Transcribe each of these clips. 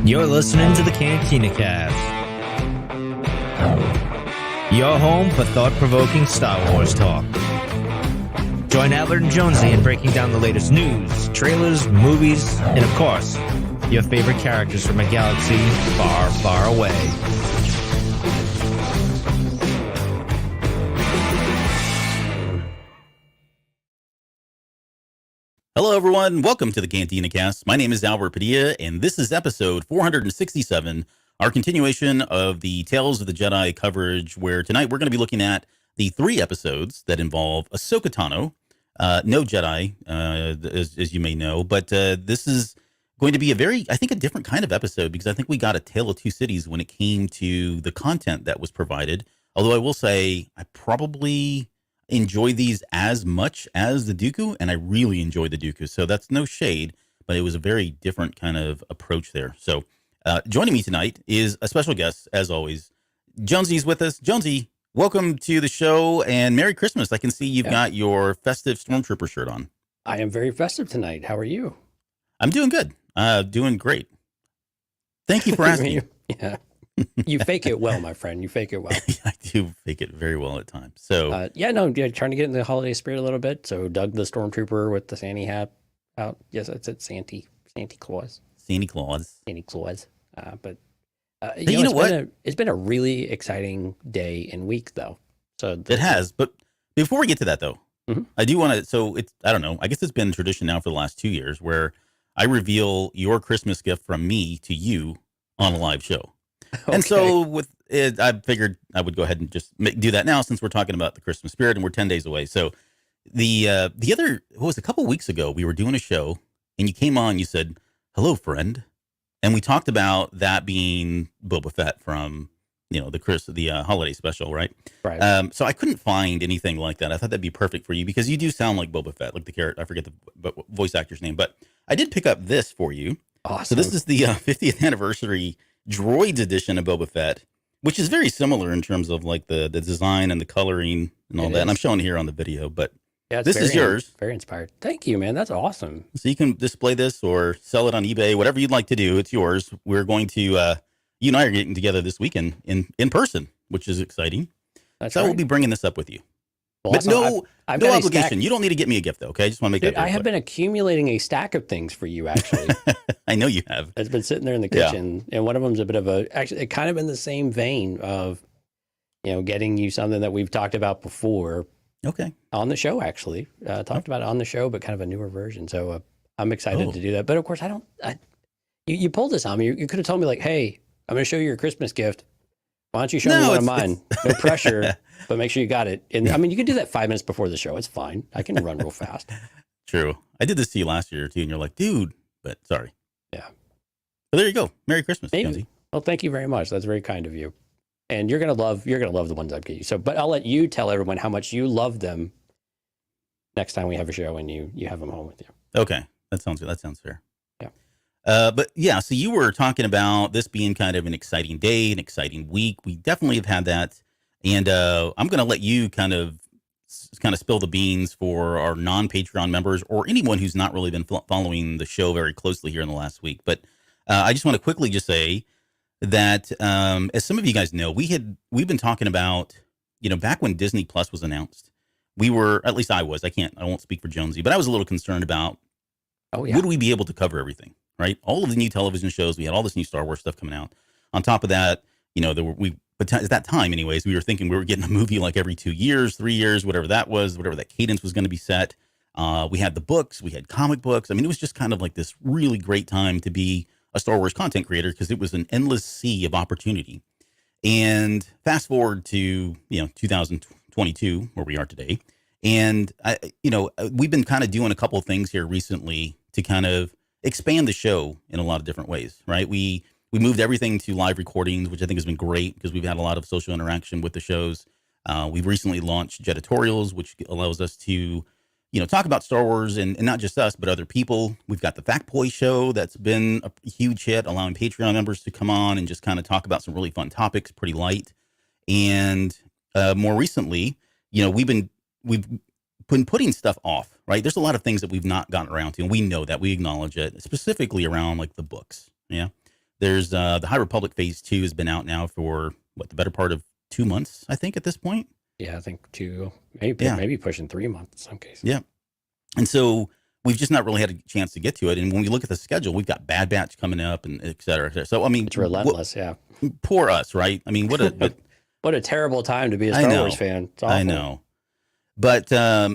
You're listening to the Cantina Cast, your home for thought-provoking Star Wars talk. Join Albert and Jonesy in breaking down the latest news, trailers, movies, and of course, your favorite characters from a galaxy far, far away. Hello, everyone. Welcome to the Cantina Cast. My name is Albert Padilla, and this is episode 467, our continuation of the Tales of the Jedi coverage, where tonight we're going to be looking at the 3 episodes that involve Ahsoka Tano. No Jedi, as you may know, but this is going to be a different kind of episode, because I think we got a Tale of Two Cities when it came to the content that was provided. Although I will say I probably enjoy these as much as the Dooku, and I really enjoyed the Dooku. So that's no shade, but it was a very different kind of approach there. So joining me tonight is a special guest, as always. Jonesy's with us. Jonesy, welcome to the show, and Merry Christmas. I can see you've got your festive Stormtrooper shirt on. I am very festive tonight. How are you? I'm doing good. Doing great. Thank you for asking. Yeah. You fake it well, my friend. You fake it well. I do fake it very well at times. So trying to get in the holiday spirit a little bit. So Doug the Stormtrooper with the Santa hat out. Yes, it's Santa Claus. Santa Claus. It's been a really exciting day and week, though. So it has. But before we get to that, though, I do want to. So I don't know. I guess it's been tradition now for the last 2 years where I reveal your Christmas gift from me to you on a live show. Okay. And so with it, I figured I would go ahead and just do that now, since we're talking about the Christmas spirit and we're 10 days away. So the other, a couple weeks ago, we were doing a show and you came on, you said, "Hello, friend." And we talked about that being Boba Fett from, the holiday special, right? Right. So I couldn't find anything like that. I thought that'd be perfect for you because you do sound like Boba Fett, like the character. I forget the voice actor's name, but I did pick up this for you. Awesome. So this is the 50th anniversary Droids edition of Boba Fett, which is very similar in terms of like the design and the coloring and all that. And I'm showing it here on the video, but this is yours. Very inspired. Thank you, man. That's awesome. So you can display this or sell it on eBay, whatever you'd like to do. It's yours. We're going to, you and I are getting together this weekend in person, which is exciting. That's so right. I will be bringing this up with you. Well, but awesome. I've no obligation. You don't need to get me a gift, though, okay? I just want to make that I have been accumulating a stack of things for you, actually. I know you have. It's been sitting there in the kitchen, and one of them's a bit of actually, kind of in the same vein of, getting you something that we've talked about before. Okay. On the show, actually. Talked about it on the show, but kind of a newer version. So I'm excited to do that. But of course, you pulled this on me. You could have told me, like, hey, I'm going to show you your Christmas gift. Why don't you show me one of mine? No pressure, but make sure you got it. And I mean, you can do that 5 minutes before the show. It's fine. I can run real fast. True. I did this to you last year, too, and you're like, dude, but sorry. Yeah. But there you go. Merry Christmas, Jonesy. Well, thank you very much. That's very kind of you. And you're gonna love the ones I've given you. So, but I'll let you tell everyone how much you love them next time we have a show and you have them home with you. Okay, that sounds good. That sounds fair. Yeah. But yeah, so you were talking about this being kind of an exciting day, an exciting week. We definitely have had that, and I'm gonna let you kind of spill the beans for our non-Patreon members or anyone who's not really been following the show very closely here in the last week. But I just want to quickly just say that as some of you guys know, we've been talking about, back when Disney Plus was announced, we were, at least I was, I won't speak for Jonesy, but I was a little concerned about, would we be able to cover everything, right? All of the new television shows, we had all this new Star Wars stuff coming out. On top of that, but at that time anyways, we were thinking we were getting a movie like every 2 years, 3 years, whatever that was, whatever that cadence was going to be set. We had the books, we had comic books. I mean, it was just kind of like this really great time to be a Star Wars content creator, because it was an endless sea of opportunity. And fast forward to 2022, where we are today, and we've been kind of doing a couple of things here recently to kind of expand the show in a lot of different ways, right? We moved everything to live recordings, which I think has been great because we've had a lot of social interaction with the shows. We've recently launched Jeditorials, which allows us to talk about Star Wars and not just us, but other people. We've got the Fact Boy show that's been a huge hit, allowing Patreon members to come on and just kind of talk about some really fun topics, pretty light. And more recently, we've put when putting stuff off, right? There's a lot of things that we've not gotten around to, and we know that, we acknowledge it, specifically around like the books. Yeah, there's the High Republic Phase 2 has been out now for what, the better part of 2 months, I think, at this point. Yeah, I think 2, maybe pushing 3 months in some cases. Yeah, and so we've just not really had a chance to get to it. And when we look at the schedule, we've got Bad Batch coming up, and et cetera, et cetera. So I mean, it's relentless. Yeah, poor us, right? I mean, what a terrible time to be a Star Wars fan. It's awful. I know. But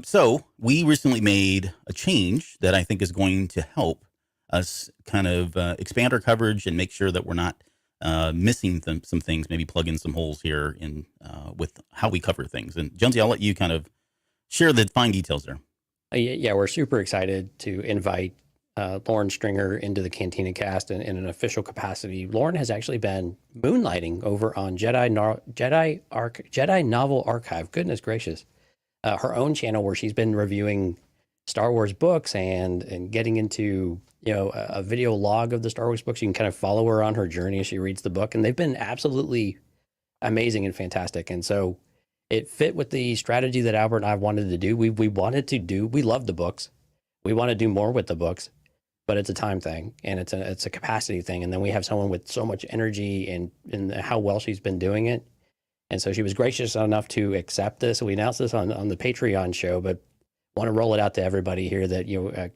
so we recently made a change that I think is going to help us kind of expand our coverage and make sure that we're not missing some things, maybe plug in some holes here in with how we cover things. And Jonesy, I'll let you kind of share the fine details there. Yeah, we're super excited to invite Lauren Stringer into the Cantina cast in an official capacity. Lauren has actually been moonlighting over on Jedi Novel Archive. Goodness gracious. Her own channel where she's been reviewing Star Wars books and getting into, a video log of the Star Wars books. You can kind of follow her on her journey as she reads the book, and they've been absolutely amazing and fantastic. And so it fit with the strategy that Albert and I wanted to do. We love the books. We want to do more with the books, but it's a time thing and it's a capacity thing. And then we have someone with so much energy and how well she's been doing it. And so she was gracious enough to accept this. We announced this on the Patreon show, but want to roll it out to everybody here that,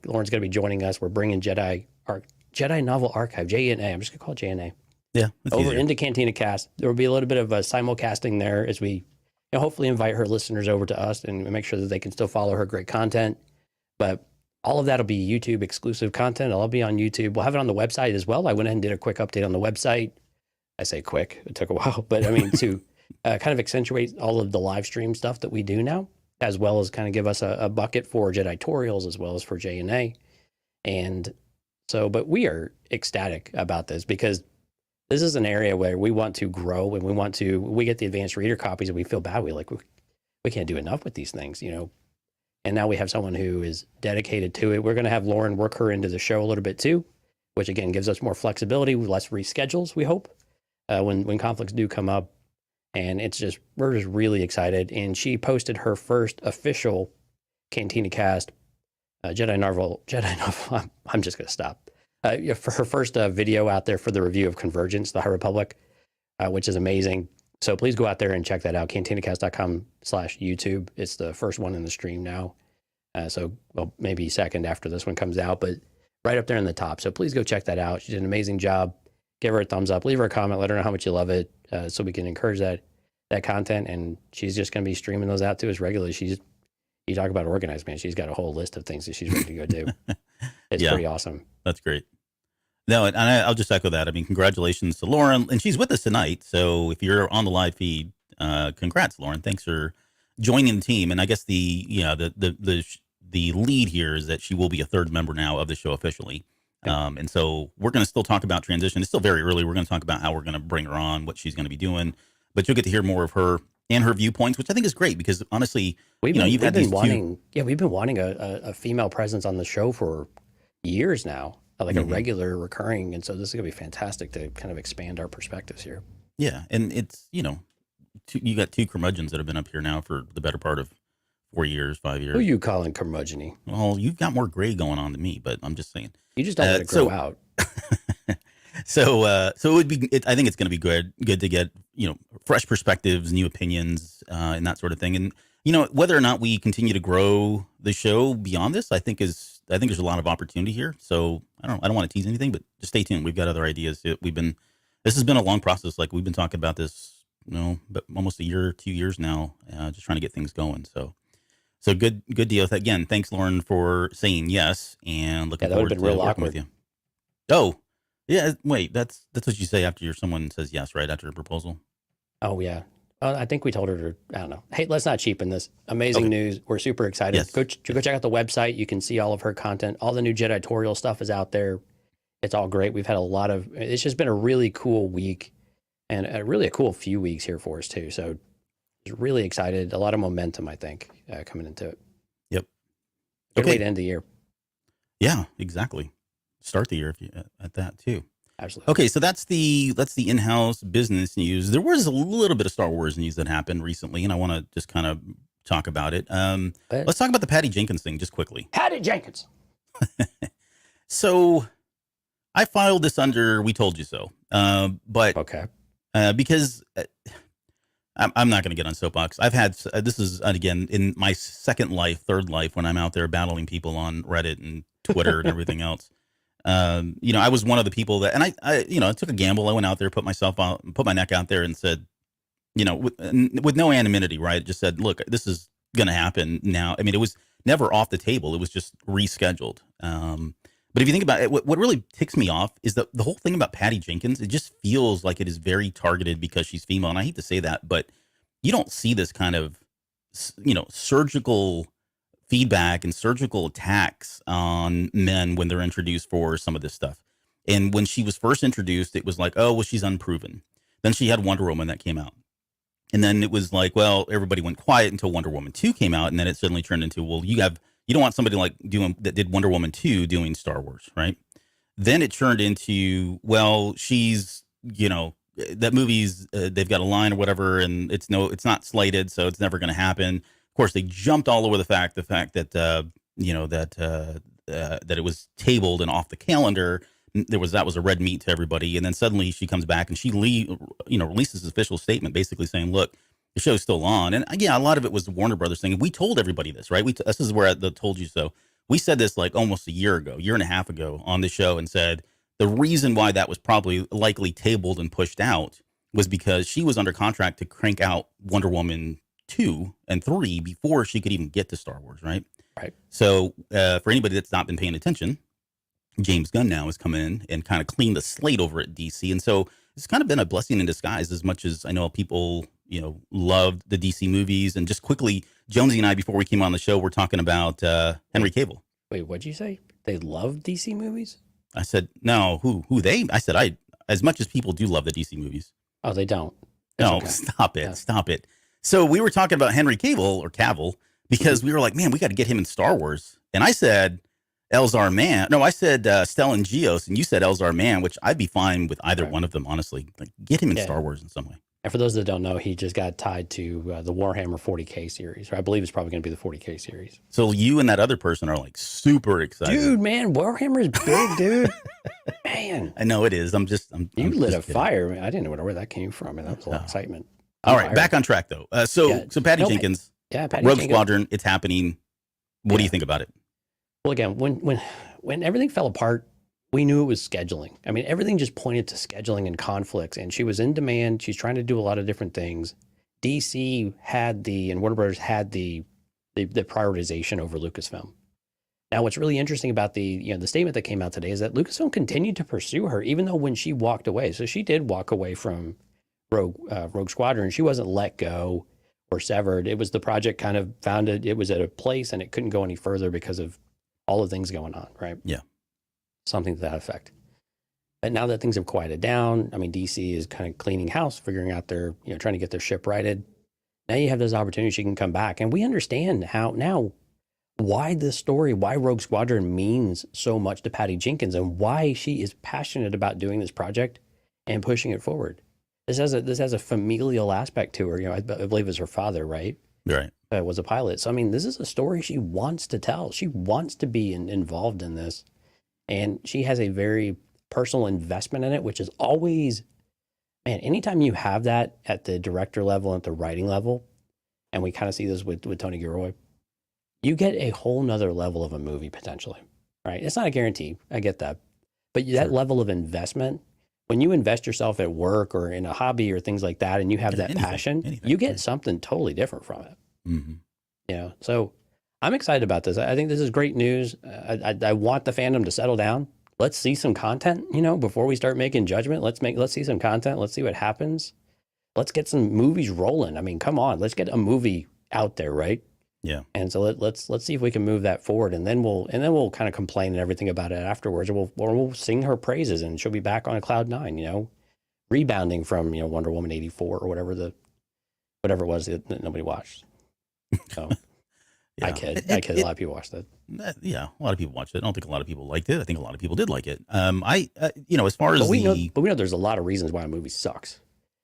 Lauren's going to be joining us. We're bringing Jedi Novel Archive, JNA. I'm just going to call it JNA. Yeah. Over easier. into Cantina Cast. There will be a little bit of a simulcasting there as we hopefully invite her listeners over to us and make sure that they can still follow her great content. But all of that will be YouTube exclusive content. It'll all be on YouTube. We'll have it on the website as well. I went ahead and did a quick update on the website. I say quick, it took a while, but I mean, to kind of accentuate all of the live stream stuff that we do now, as well as kind of give us a bucket for Jedi tutorials as well as for JNA. And so, but we are ecstatic about this because this is an area where we want to grow and we get the advanced reader copies and we feel bad. We can't do enough with these things, and now we have someone who is dedicated to it. We're going to have Lauren work her into the show a little bit too, which again gives us more flexibility, less reschedules, we hope, when conflicts do come up. And we're just really excited. And she posted her first official Cantina Cast Jedi Novel. I'm just going to stop. For her first video out there for the review of Convergence, the High Republic, which is amazing. So please go out there and check that out. CantinaCast.com/YouTube. It's the first one in the stream now. Maybe second after this one comes out, but right up there in the top. So please go check that out. She did an amazing job. Give her a thumbs up, leave her a comment, let her know how much you love it, so we can encourage that content. And she's just going to be streaming those out to us regularly. You talk about organized, man. She's got a whole list of things that she's ready to go do. It's pretty awesome. That's great. No, and I'll just echo that. I mean, congratulations to Lauren, and she's with us tonight. So if you're on the live feed, congrats, Lauren. Thanks for joining the team. And I guess the lead here is that she will be a third member now of the show officially. And so we're going to still talk about transition. It's still very early. We're going to talk about how we're going to bring her on, what she's going to be doing, but you'll get to hear more of her and her viewpoints, which I think is great because honestly, we've been wanting a female presence on the show for years now, like a regular recurring. And so this is going to be fantastic to kind of expand our perspectives here. Yeah. And it's, you got two curmudgeons that have been up here now for the better part of 4 years, 5 years. Who are you calling curmudgeon-y? Well, you've got more gray going on than me, but I'm just saying. You just don't let it grow out. So it would be. I think it's going to be good to get fresh perspectives, new opinions, and that sort of thing. And whether or not we continue to grow the show beyond this, I think there's a lot of opportunity here. So I don't want to tease anything, but just stay tuned. We've got other ideas. This has been a long process. Like we've been talking about this, but almost a year, 2 years now, just trying to get things going. So good deal. Again, thanks, Lauren, for saying yes, and looking forward to working with you. Oh, yeah. Wait, that's what you say after someone says yes, right after a proposal. Oh yeah. I think we told her to. I don't know. Hey, let's not cheapen this. Amazing news. We're super excited. Yes. Go check out the website. You can see all of her content. All the new Jedi tutorial stuff is out there. It's all great. We've had it's just been a really cool week, and a cool few weeks here for us too. So. Really excited. A lot of momentum, I think, coming into it. Yep. Good way to end the year. Yeah, exactly. Start the year at that too. Absolutely. Okay, so that's the in-house business news. There was a little bit of Star Wars news that happened recently, and I want to just kind of talk about it. But Let's talk about the Patty Jenkins thing just quickly. Patty Jenkins. So I filed this under "We Told You So," but Okay. because I'm not going to get on soapbox. I've had this is again in my third life when I'm out there battling people on Reddit and Twitter and everything else. I was one of the people that, and I took a gamble. I went out there, put my neck out there, and said, with no anonymity, right? Just said, look, this is going to happen now. I mean, it was never off the table. It was just rescheduled. But if you think about it, what really ticks me off is the whole thing about Patty Jenkins. It just feels like it is very targeted because she's female. And I hate to say that, but you don't see this kind of, surgical feedback and surgical attacks on men when they're introduced for some of this stuff. And when she was first introduced, it was like, oh, well, she's unproven. Then she had Wonder Woman that came out. And then it was like, well, everybody went quiet until Wonder Woman 2 came out. And then it suddenly turned into, well, you don't want somebody that did Wonder Woman 2 doing Star Wars, right? Then it turned into, well, she's, that movie's, they've got a line or whatever, and it's not slated, so it's never going to happen. Of course, they jumped all over the fact that, that it was tabled and off the calendar. That was a red meat to everybody. And then suddenly she comes back and she releases this official statement basically saying, look, the show's still on. And yeah, a lot of it was the Warner Brothers thing. And we told everybody this, right? This is where I told you so. We said this like almost a year and a half ago on the show and said the reason why that was probably likely tabled and pushed out was because she was under contract to crank out Wonder Woman 2 and 3 before she could even get to Star Wars, right? Right. So for anybody that's not been paying attention, James Gunn now has come in and kind of cleaned the slate over at DC. And so it's kind of been a blessing in disguise, as much as I know people, loved the DC movies. And just quickly, Jonesy and I, before we came on the show, we're talking about Henry Cavill. Wait, what'd you say? They love DC movies? I said, no, who they? I said, as much as people do love the DC movies. Oh, they don't. No, okay. Stop it. So we were talking about Henry Cavill because we were like, man, we got to get him in Star Wars. And I said, Elzar Mann. No, I said Stellan Gios, and you said Elzar Mann, which I'd be fine with either one of them, honestly. Like, get him in Star Wars in some way. And for those that don't know, he just got tied to the Warhammer 40K series. Or I believe it's probably going to be the 40K series. So you and that other person are like super excited. Dude, man, Warhammer is big, dude. Man. I know it is. You lit a fire. Man. I didn't know where that came from. And that was a lot of excitement. All right, back on track, though. So Patty Jenkins, Patty Rogue Jenkins. Squadron, it's happening. What do you think about it? Well, again, when everything fell apart, we knew it was scheduling. I mean, everything just pointed to scheduling and conflicts, and she was in demand. She's trying to do a lot of different things. DC and Warner Brothers had the prioritization over Lucasfilm. Now, what's really interesting about the statement that came out today is that Lucasfilm continued to pursue her, even though when she walked away. So she did walk away from Rogue Squadron. She wasn't let go or severed. It was the project kind of found it was at a place and it couldn't go any further because of all the things going on, right? Yeah. Something to that effect. But now that things have quieted down, I mean, DC is kind of cleaning house, figuring out trying to get their ship righted. Now you have this opportunity, she can come back. And we understand why this story, why Rogue Squadron means so much to Patty Jenkins and why she is passionate about doing this project and pushing it forward. This has a familial aspect to her. I believe it's her father, right? Right. Was a pilot. So, I mean, this is a story she wants to tell. She wants to be involved in this. And she has a very personal investment in it, which is always, man, anytime you have that at the director level, at the writing level, and we kind of see this with Tony Gilroy, you get a whole nother level of a movie potentially, right? It's not a guarantee. I get that. But that level of investment, when you invest yourself at work or in a hobby or things like that, and you have that passion, you get something totally different from it. Mm-hmm. So I'm excited about this. I think this is great news. I want the fandom to settle down. Let's see some content, before we start making judgment. Let's see some content. Let's see what happens. Let's get some movies rolling. I mean, come on, let's get a movie out there, right? Yeah. And so let's see if we can move that forward, and then we'll kind of complain and everything about it afterwards. We'll sing her praises, and she'll be back on cloud nine, rebounding from Wonder Woman 84 or whatever it was that nobody watched. So yeah. I kid. A lot of people watched it. Yeah, a lot of people watched it. I don't think a lot of people liked it. I think a lot of people did like it. As far as we know there's a lot of reasons why a movie sucks.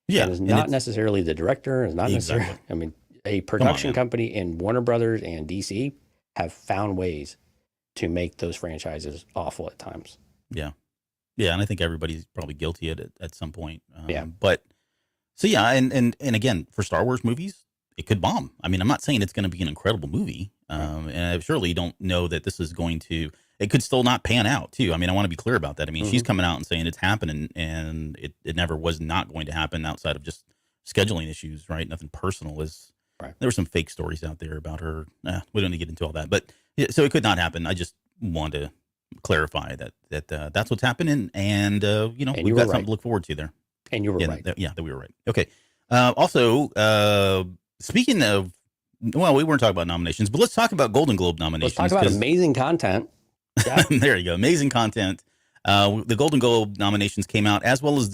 Yeah, and it's not necessarily the director. It's not necessarily. Exactly. I mean, a production company in Warner Brothers and DC have found ways to make those franchises awful at times. Yeah. Yeah. And I think everybody's probably guilty at some point. Yeah. But so, yeah. And again, for Star Wars movies, it could bomb. I mean, I'm not saying it's going to be an incredible movie. And I surely don't know that this is going to, it could still not pan out too. I mean, I want to be clear about that. I mean, she's coming out and saying it's happening, and it never was not going to happen outside of just scheduling issues, right? Nothing personal. There were some fake stories out there about her. We don't need to get into all that, but yeah, so it could not happen. I just wanted to clarify that that's what's happening, and we've got something to look forward to there. And you were right. That we were right. Okay. Also, speaking of, well, we weren't talking about nominations, but let's talk about Golden Globe nominations. Let's talk about amazing content. Yeah. There you go. Amazing content. The Golden Globe nominations came out, as well as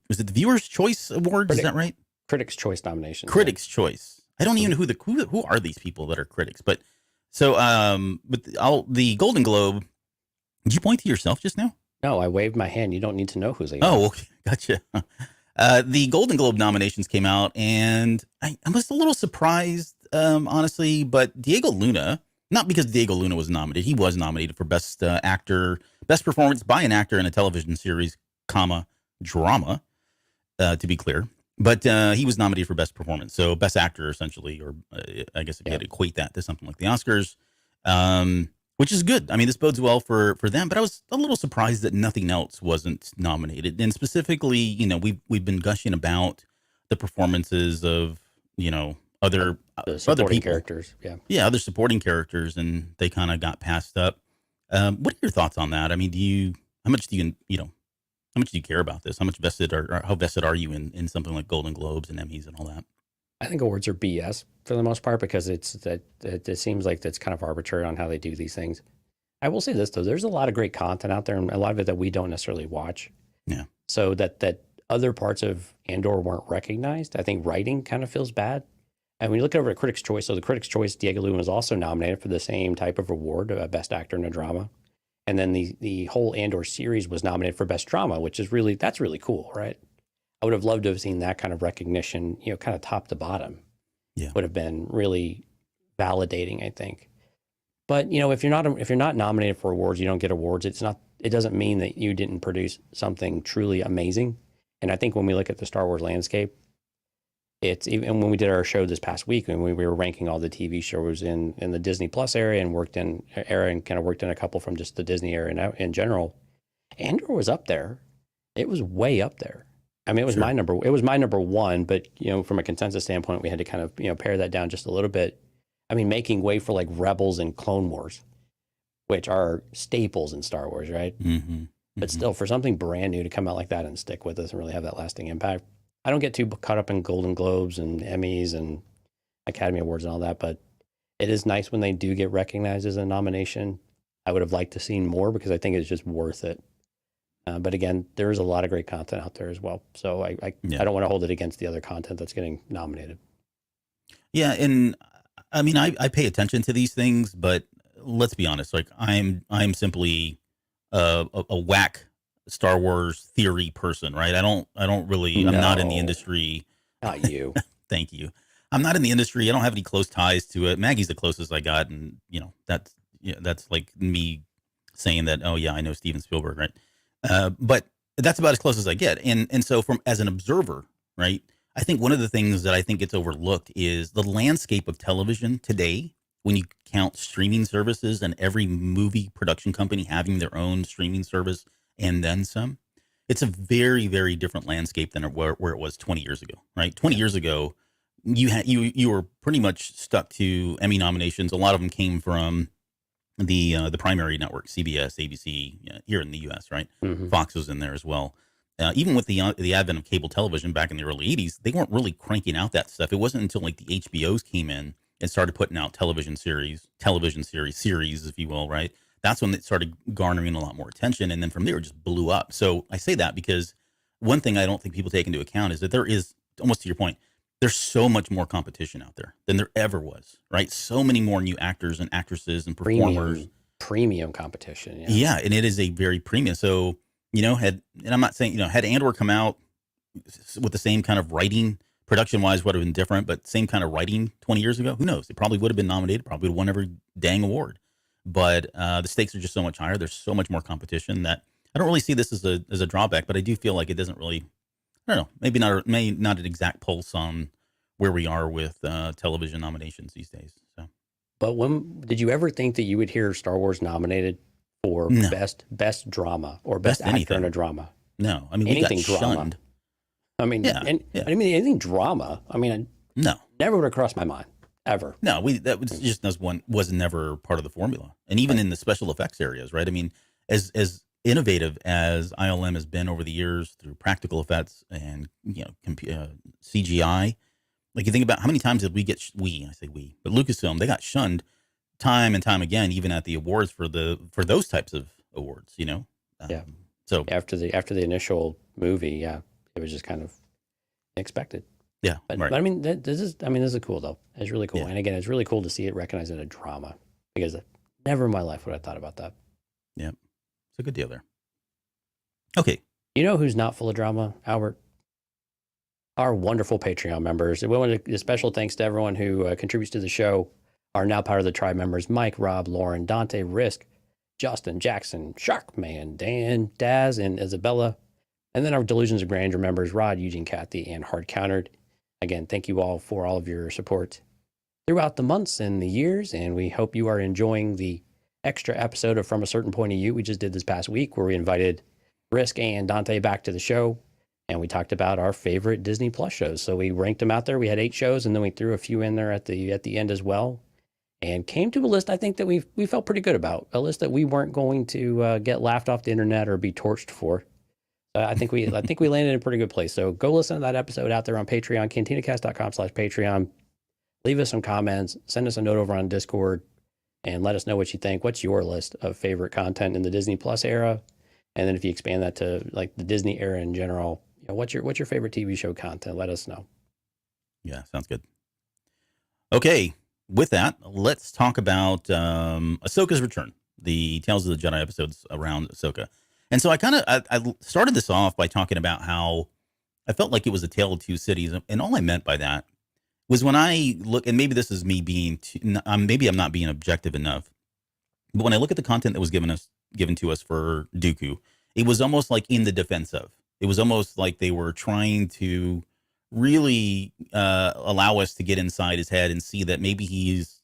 was it the Viewers' Choice Awards? Is that right? Critics' Choice nominations. Critics' Choice. I don't even know who are these people that are critics, but so but the Golden Globe. Did you point to yourself just now? No, I waved my hand. You don't need to know who's. Oh, okay. Gotcha. The Golden Globe nominations came out, and I was a little surprised, honestly. But Diego Luna, not because Diego Luna was nominated, he was nominated for Best Actor, Best Performance by an Actor in a Television Series, drama, to be clear. But he was nominated for Best Performance, so Best Actor essentially, or I guess if you had to equate that to something like the Oscars, which is good. I mean, this bodes well for them. But I was a little surprised that nothing else wasn't nominated, and specifically, we've been gushing about the performances of other supporting characters, other supporting characters, and they kind of got passed up. What are your thoughts on that? I mean, how much do you care about this? How much vested or how vested are you in something like Golden Globes and Emmys and all that? I think awards are BS for the most part, because it seems like that's kind of arbitrary on how they do these things. I will say this though, there's a lot of great content out there, and a lot of it that we don't necessarily watch. Yeah. So that other parts of Andor weren't recognized. I think writing kind of feels bad. And when you look over at Critics' Choice, so the Critics' Choice, Diego Luna was also nominated for the same type of award, Best Actor in a Drama. And then the whole Andor series was nominated for Best Drama, which is that's really cool, right? I would have loved to have seen that kind of recognition, kind of top to bottom. Yeah. Would have been really validating, I think. But, if you're not nominated for awards, you don't get awards. It doesn't mean that you didn't produce something truly amazing. And I think when we look at the Star Wars landscape, it's even when we did our show this past week, when we were ranking all the TV shows in the Disney Plus area and kind of worked in a couple from just the Disney area in general, Andor was up there. It was way up there. I mean, it was my number one, but from a consensus standpoint, we had to kind of pare that down just a little bit. I mean, making way for like Rebels and Clone Wars, which are staples in Star Wars, right? Mm-hmm. But still, for something brand new to come out like that and stick with us and really have that lasting impact, I don't get too caught up in Golden Globes and Emmys and Academy Awards and all that, but it is nice when they do get recognized as a nomination. I would have liked to seen more, because I think it's just worth it. But again, there is a lot of great content out there as well. So I don't want to hold it against the other content that's getting nominated. Yeah, and I mean, I pay attention to these things, but let's be honest. Like I'm simply a whack Star Wars theory person, right? I don't really. I'm not in the industry. Not you. Thank you. I'm not in the industry. I don't have any close ties to it. Maggie's the closest I got, and that's like me saying that. Oh yeah, I know Steven Spielberg, right? But that's about as close as I get. And so as an observer, right, I think one of the things that I think gets overlooked is the landscape of television today, when you count streaming services and every movie production company having their own streaming service and then some. It's a very, very different landscape than where it was 20 years ago, right? 20 years ago, you were pretty much stuck to Emmy nominations. A lot of them came from the primary network, CBS, ABC, here in the U.S., right? Mm-hmm. Fox was in there as well. Even with the advent of cable television back in the early 80s, they weren't really cranking out that stuff. It wasn't until like the HBOs came in and started putting out television series, if you will, right? That's when it started garnering a lot more attention. And then from there, it just blew up. So I say that because one thing I don't think people take into account is that there is, almost to your point, there's so much more competition out there than there ever was, right? So many more new actors and actresses and performers. Premium competition. Yeah, and it is a very premium. So, and I'm not saying, had Andor come out with the same kind of writing production wise would have been different, but same kind of writing 20 years ago. Who knows? It probably would have been nominated, probably would have won every dang award. But the stakes are just so much higher. There's so much more competition that I don't really see this as a drawback. But I do feel like it doesn't really. I don't know. Maybe not an exact pulse on where we are with television nominations these days. So. But when did you ever think that you would hear Star Wars nominated for No. best drama or best actor anything. in a drama? No, I mean Anything we got drama. shunned. I mean, Yeah. I mean anything drama. I mean, No, never would have crossed my mind ever. no, that was never part of the formula, and even in the special effects areas, right? I mean, as innovative as ILM has been over the years through practical effects and CGI, like you think about how many times did I say we, but Lucasfilm, they got shunned time and time again, even at the awards for those types of awards, Yeah. So After the initial movie, yeah, it was just kind of expected. yeah, But, right. but I mean, this is cool though. It's really cool, Yeah. and again, it's really cool to see it recognized in a drama because never in my life would I thought about that. Yeah, it's a good deal there. Okay, You know who's not full of drama, Albert? Our wonderful Patreon members. We want a special thanks to everyone who contributes to the show. Are now part of the tribe members: Mike, Rob, Lauren, Dante, Risk, Justin, Jackson, Sharkman, Dan, Daz, and Isabella. And then our Delusions of Grandeur members: Rod, Eugene, Kathy, and Hard Countered. Again, thank you all for all of your support throughout the months and the years. And we hope you are enjoying the extra episode of From a Certain Point of View we just did this past week, where we invited Risk and Dante back to the show. And we talked about our favorite Disney Plus shows. So we ranked them out there. We had 8 shows, and then we threw a few in there at the end as well, and came to a list I think that we felt pretty good about. A list that we weren't going to get laughed off the internet or be torched for. I think we landed in a pretty good place. So go listen to that episode out there on Patreon, cantinacast.com/Patreon. Leave us some comments, send us a note over on Discord, and let us know what you think. What's your list of favorite content in the Disney Plus era? And then if you expand that to like the Disney era in general, what's your favorite TV show content? Let us know. yeah, sounds good. Okay, with that, let's talk about Ahsoka's return, the Tales of the Jedi episodes around Ahsoka. And so I started this off by talking about how I felt like it was a tale of two cities, and all I meant by that was when I look, and maybe this is me being, maybe I'm not being objective enough, but when I look at the content that was given to us for Dooku, it was almost like in the defense of. It was almost like they were trying to really allow us to get inside his head and see that maybe he's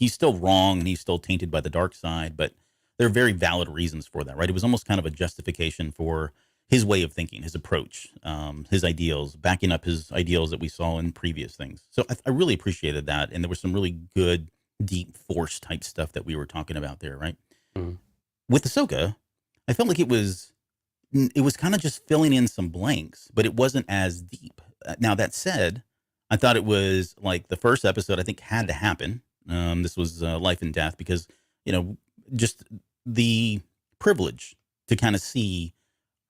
still wrong and he's still tainted by the dark side, but there are very valid reasons for that, right? It was almost kind of a justification for his way of thinking, his approach, his ideals, backing up his ideals that we saw in previous things. So I really appreciated that, and there was some really good, deep force type stuff that we were talking about there, right? Mhm. With Ahsoka, I felt like it was kind of just filling in some blanks, but it wasn't as deep. Now that said, I thought it was like the first episode I think had to happen. This was life and death because, just the privilege to kind of see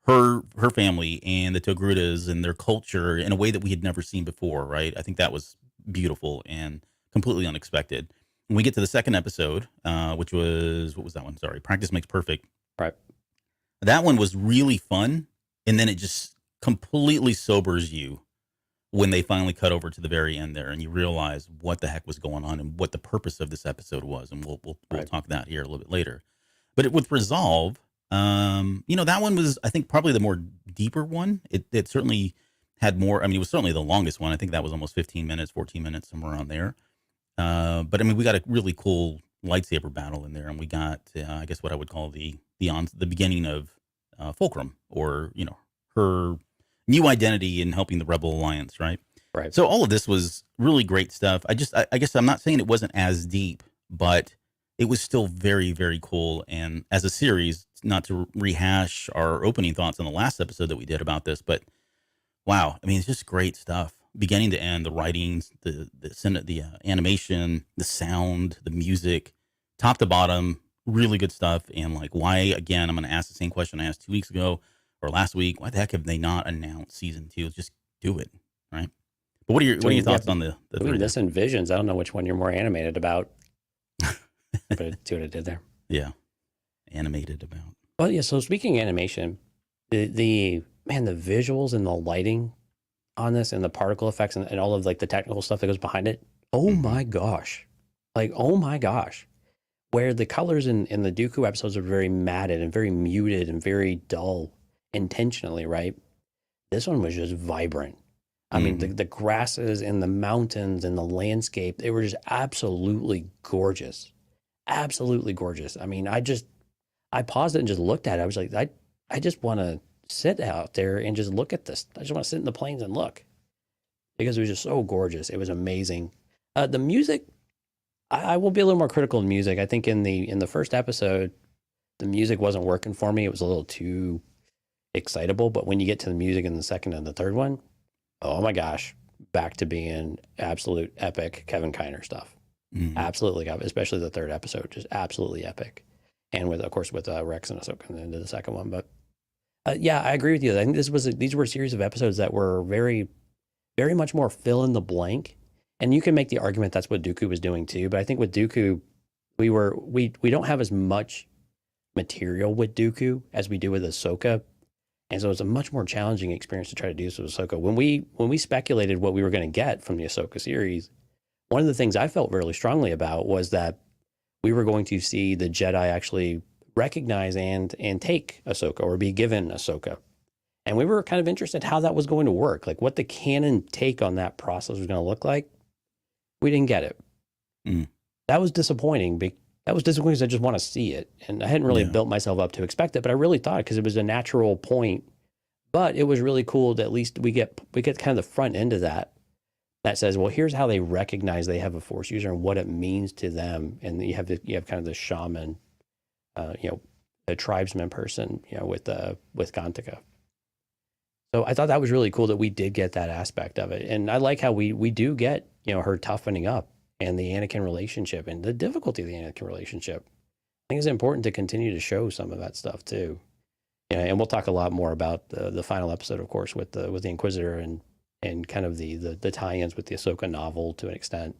her family and the Togrutas and their culture in a way that we had never seen before, right? I think that was beautiful and completely unexpected. When we get to the second episode, which was, what was that one? Sorry, Practice Makes Perfect. Right. That one was really fun, and then it just completely sobers you when they finally cut over to the very end there, and you realize what the heck was going on and what the purpose of this episode was, and we'll Right. talk that here a little bit later. But with Resolve, that one was, I think, probably the more deeper one. It certainly had more. I mean, it was certainly the longest one. I think that was almost 15 minutes, 14 minutes, somewhere around there. But I mean, we got a really cool lightsaber battle in there, and we got, I guess, what I would call the beginning of Fulcrum, or her new identity in helping the Rebel Alliance, right? Right. So all of this was really great stuff. I guess I'm not saying it wasn't as deep, but it was still very, very cool. And as a series, not to rehash our opening thoughts on the last episode that we did about this, but wow, I mean, it's just great stuff, beginning to end. The writings, the animation, the sound, the music, top to bottom, really good stuff. And like, why, again, I'm going to ask the same question I asked 2 weeks ago or last week. Why the heck have they not announced season 2? Just do it, right? But what are your thoughts on the Between this and Visions, I don't know which one you're more animated about. But see what I did there. Yeah, animated about. Well, yeah. So speaking of animation, the visuals and the lighting on this and the particle effects and all of like the technical stuff that goes behind it. Oh my gosh. Like, oh my gosh. Where the colors in the Dooku episodes are very matted and very muted and very dull intentionally, right? This one was just vibrant. I mean, the grasses and the mountains and the landscape, they were just absolutely gorgeous. Absolutely gorgeous. I mean, I paused it and just looked at it. I was like, I just want to sit out there and just look at this. I just want to sit in the plains and look because it was just so gorgeous. It was amazing. The music, I will be a little more critical of music. I think in the first episode, the music wasn't working for me. It was a little too excitable. But when you get to the music in the second and the third one, oh my gosh, back to being absolute epic Kevin Kiner stuff. Absolutely, especially the third episode, just absolutely epic. And with, of course, with Rex and Ahsoka into the second one. But yeah, I agree with you. I think these were a series of episodes that were very, very much more fill in the blank. And you can make the argument that's what Dooku was doing too. But I think with Dooku, we don't have as much material with Dooku as we do with Ahsoka. And so it's a much more challenging experience to try to do this with Ahsoka. When we speculated what we were going to get from the Ahsoka series, one of the things I felt really strongly about was that we were going to see the Jedi actually recognize and take Ahsoka or be given Ahsoka. And we were kind of interested how that was going to work, like what the canon take on that process was going to look like. We didn't get it. That was disappointing. That was disappointing because I just want to see it. And I hadn't really built myself up to expect it, but I really thought because it was a natural point. But it was really cool that at least we get kind of the front end of that says, well, here's how they recognize they have a Force user and what it means to them. And you have kind of the shaman, the tribesman person, with Gantika. So I thought that was really cool that we did get that aspect of it. And I like how we do get, her toughening up and the Anakin relationship and the difficulty of the Anakin relationship. I think it's important to continue to show some of that stuff too. And we'll talk a lot more about the final episode, of course, with the Inquisitor and kind of the tie-ins with the Ahsoka novel to an extent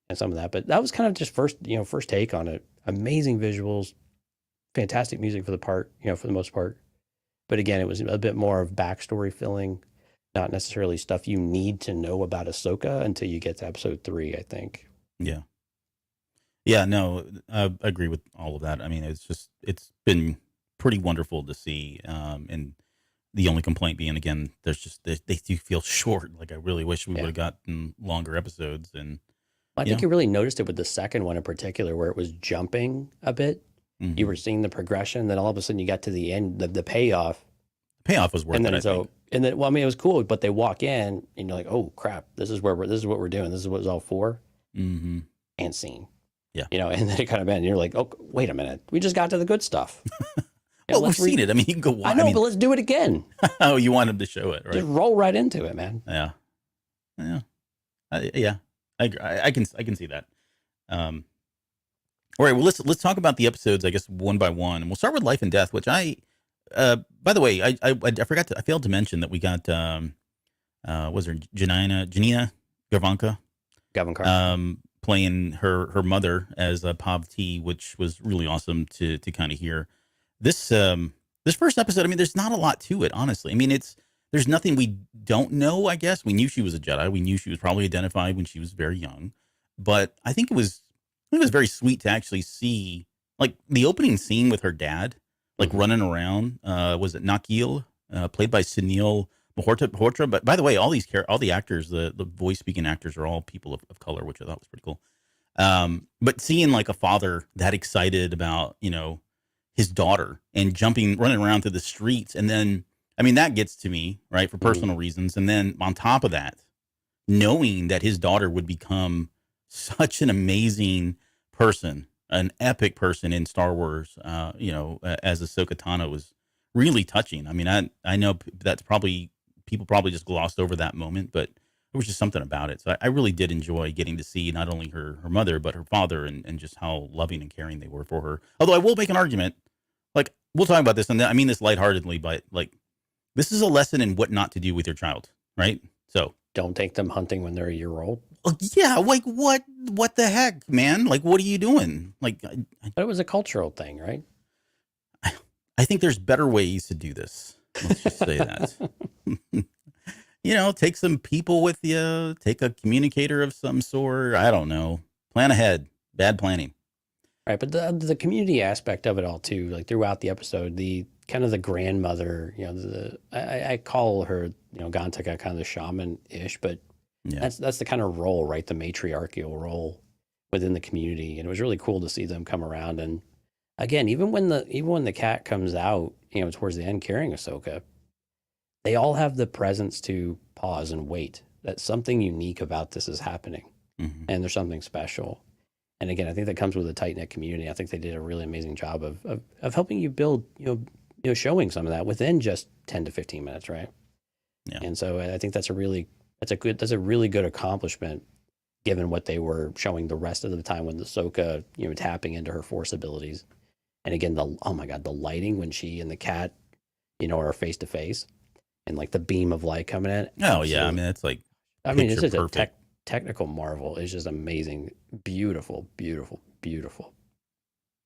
and some of that. But that was kind of just first take on it. Amazing visuals, fantastic music for the most part. But again, it was a bit more of backstory filling, not necessarily stuff you need to know about Ahsoka until you get to episode 3, I think. Yeah. Yeah, no, I agree with all of that. I mean, it's been pretty wonderful to see. And the only complaint being, again, they do feel short. Like I really wish we would have gotten longer episodes. And I think you really noticed it with the second one in particular, where it was jumping a bit. You were seeing the progression, then all of a sudden you got to the end, the payoff. The payoff was worth and then it. It was cool, but they walk in and you're like, oh crap, this is what we're doing. This is what it's all for. And scene. Yeah. And then it kind of ends. And you're like, oh, wait a minute, we just got to the good stuff. Well, we've seen it. I mean, you can go watch. I know, but let's do it again. Oh, you want them to show it, right? Just roll right into it, man. Yeah. Yeah. I can see that. All right, well, let's talk about the episodes, I guess, one by one. And we'll start with Life and Death, which by the way, I forgot I failed to mention that we got, was her Janina Gavankar, playing her mother as Pav T, which was really awesome to kind of hear. This first episode, I mean, there's not a lot to it, honestly. I mean, there's nothing we don't know, I guess. We knew she was a Jedi. We knew she was probably identified when she was very young. But I think it was very sweet to actually see, like, the opening scene with her dad, like, running around. Was it Nakil, played by Sunil Malhotra? But by the way, all the actors, the voice speaking actors are all people of color, which I thought was pretty cool. But seeing, like, a father that excited about, his daughter and running around through the streets. And then, I mean, that gets to me, right, for personal reasons. And then on top of that, knowing that his daughter would become such an amazing person, an epic person in Star Wars, as Ahsoka Tano, was really touching. I mean, I know that's people probably just glossed over that moment, but there was just something about it. So I really did enjoy getting to see not only her mother, but her father, and just how loving and caring they were for her. Although I will make an argument, like, we'll talk about this, and I mean this lightheartedly, but, like, this is a lesson in what not to do with your child, right? So don't take them hunting when they're a year old. Yeah, like, what the heck, man? Like, what are you doing? Like, but it was a cultural thing, right? I think there's better ways to do this. Let's just say that. take some people with you, take a communicator of some sort. I don't know. Plan ahead. Bad planning. Right, but the community aspect of it all too, like throughout the episode, the kind of the grandmother, I call her, Gantaka kind of the shaman-ish, but Yeah. that's the kind of role, right? The matriarchal role within the community, and it was really cool to see them come around. And again, even when the cat comes out, towards the end carrying Ahsoka, they all have the presence to pause and wait. That something unique about this is happening, Hmm. and there's something special. And again, I think that comes with a tight knit community. I think they did a really amazing job of helping you build, showing some of that within just 10 to 15 minutes, right? Yeah. And so I think that's a really good accomplishment given what they were showing the rest of the time when the Ahsoka, tapping into her force abilities. And again, oh my God, the lighting when she and the cat, are face to face and like the beam of light coming in. Oh yeah. I mean, it's like, It's just perfect. a technical marvel. It's just amazing. Beautiful, beautiful, beautiful.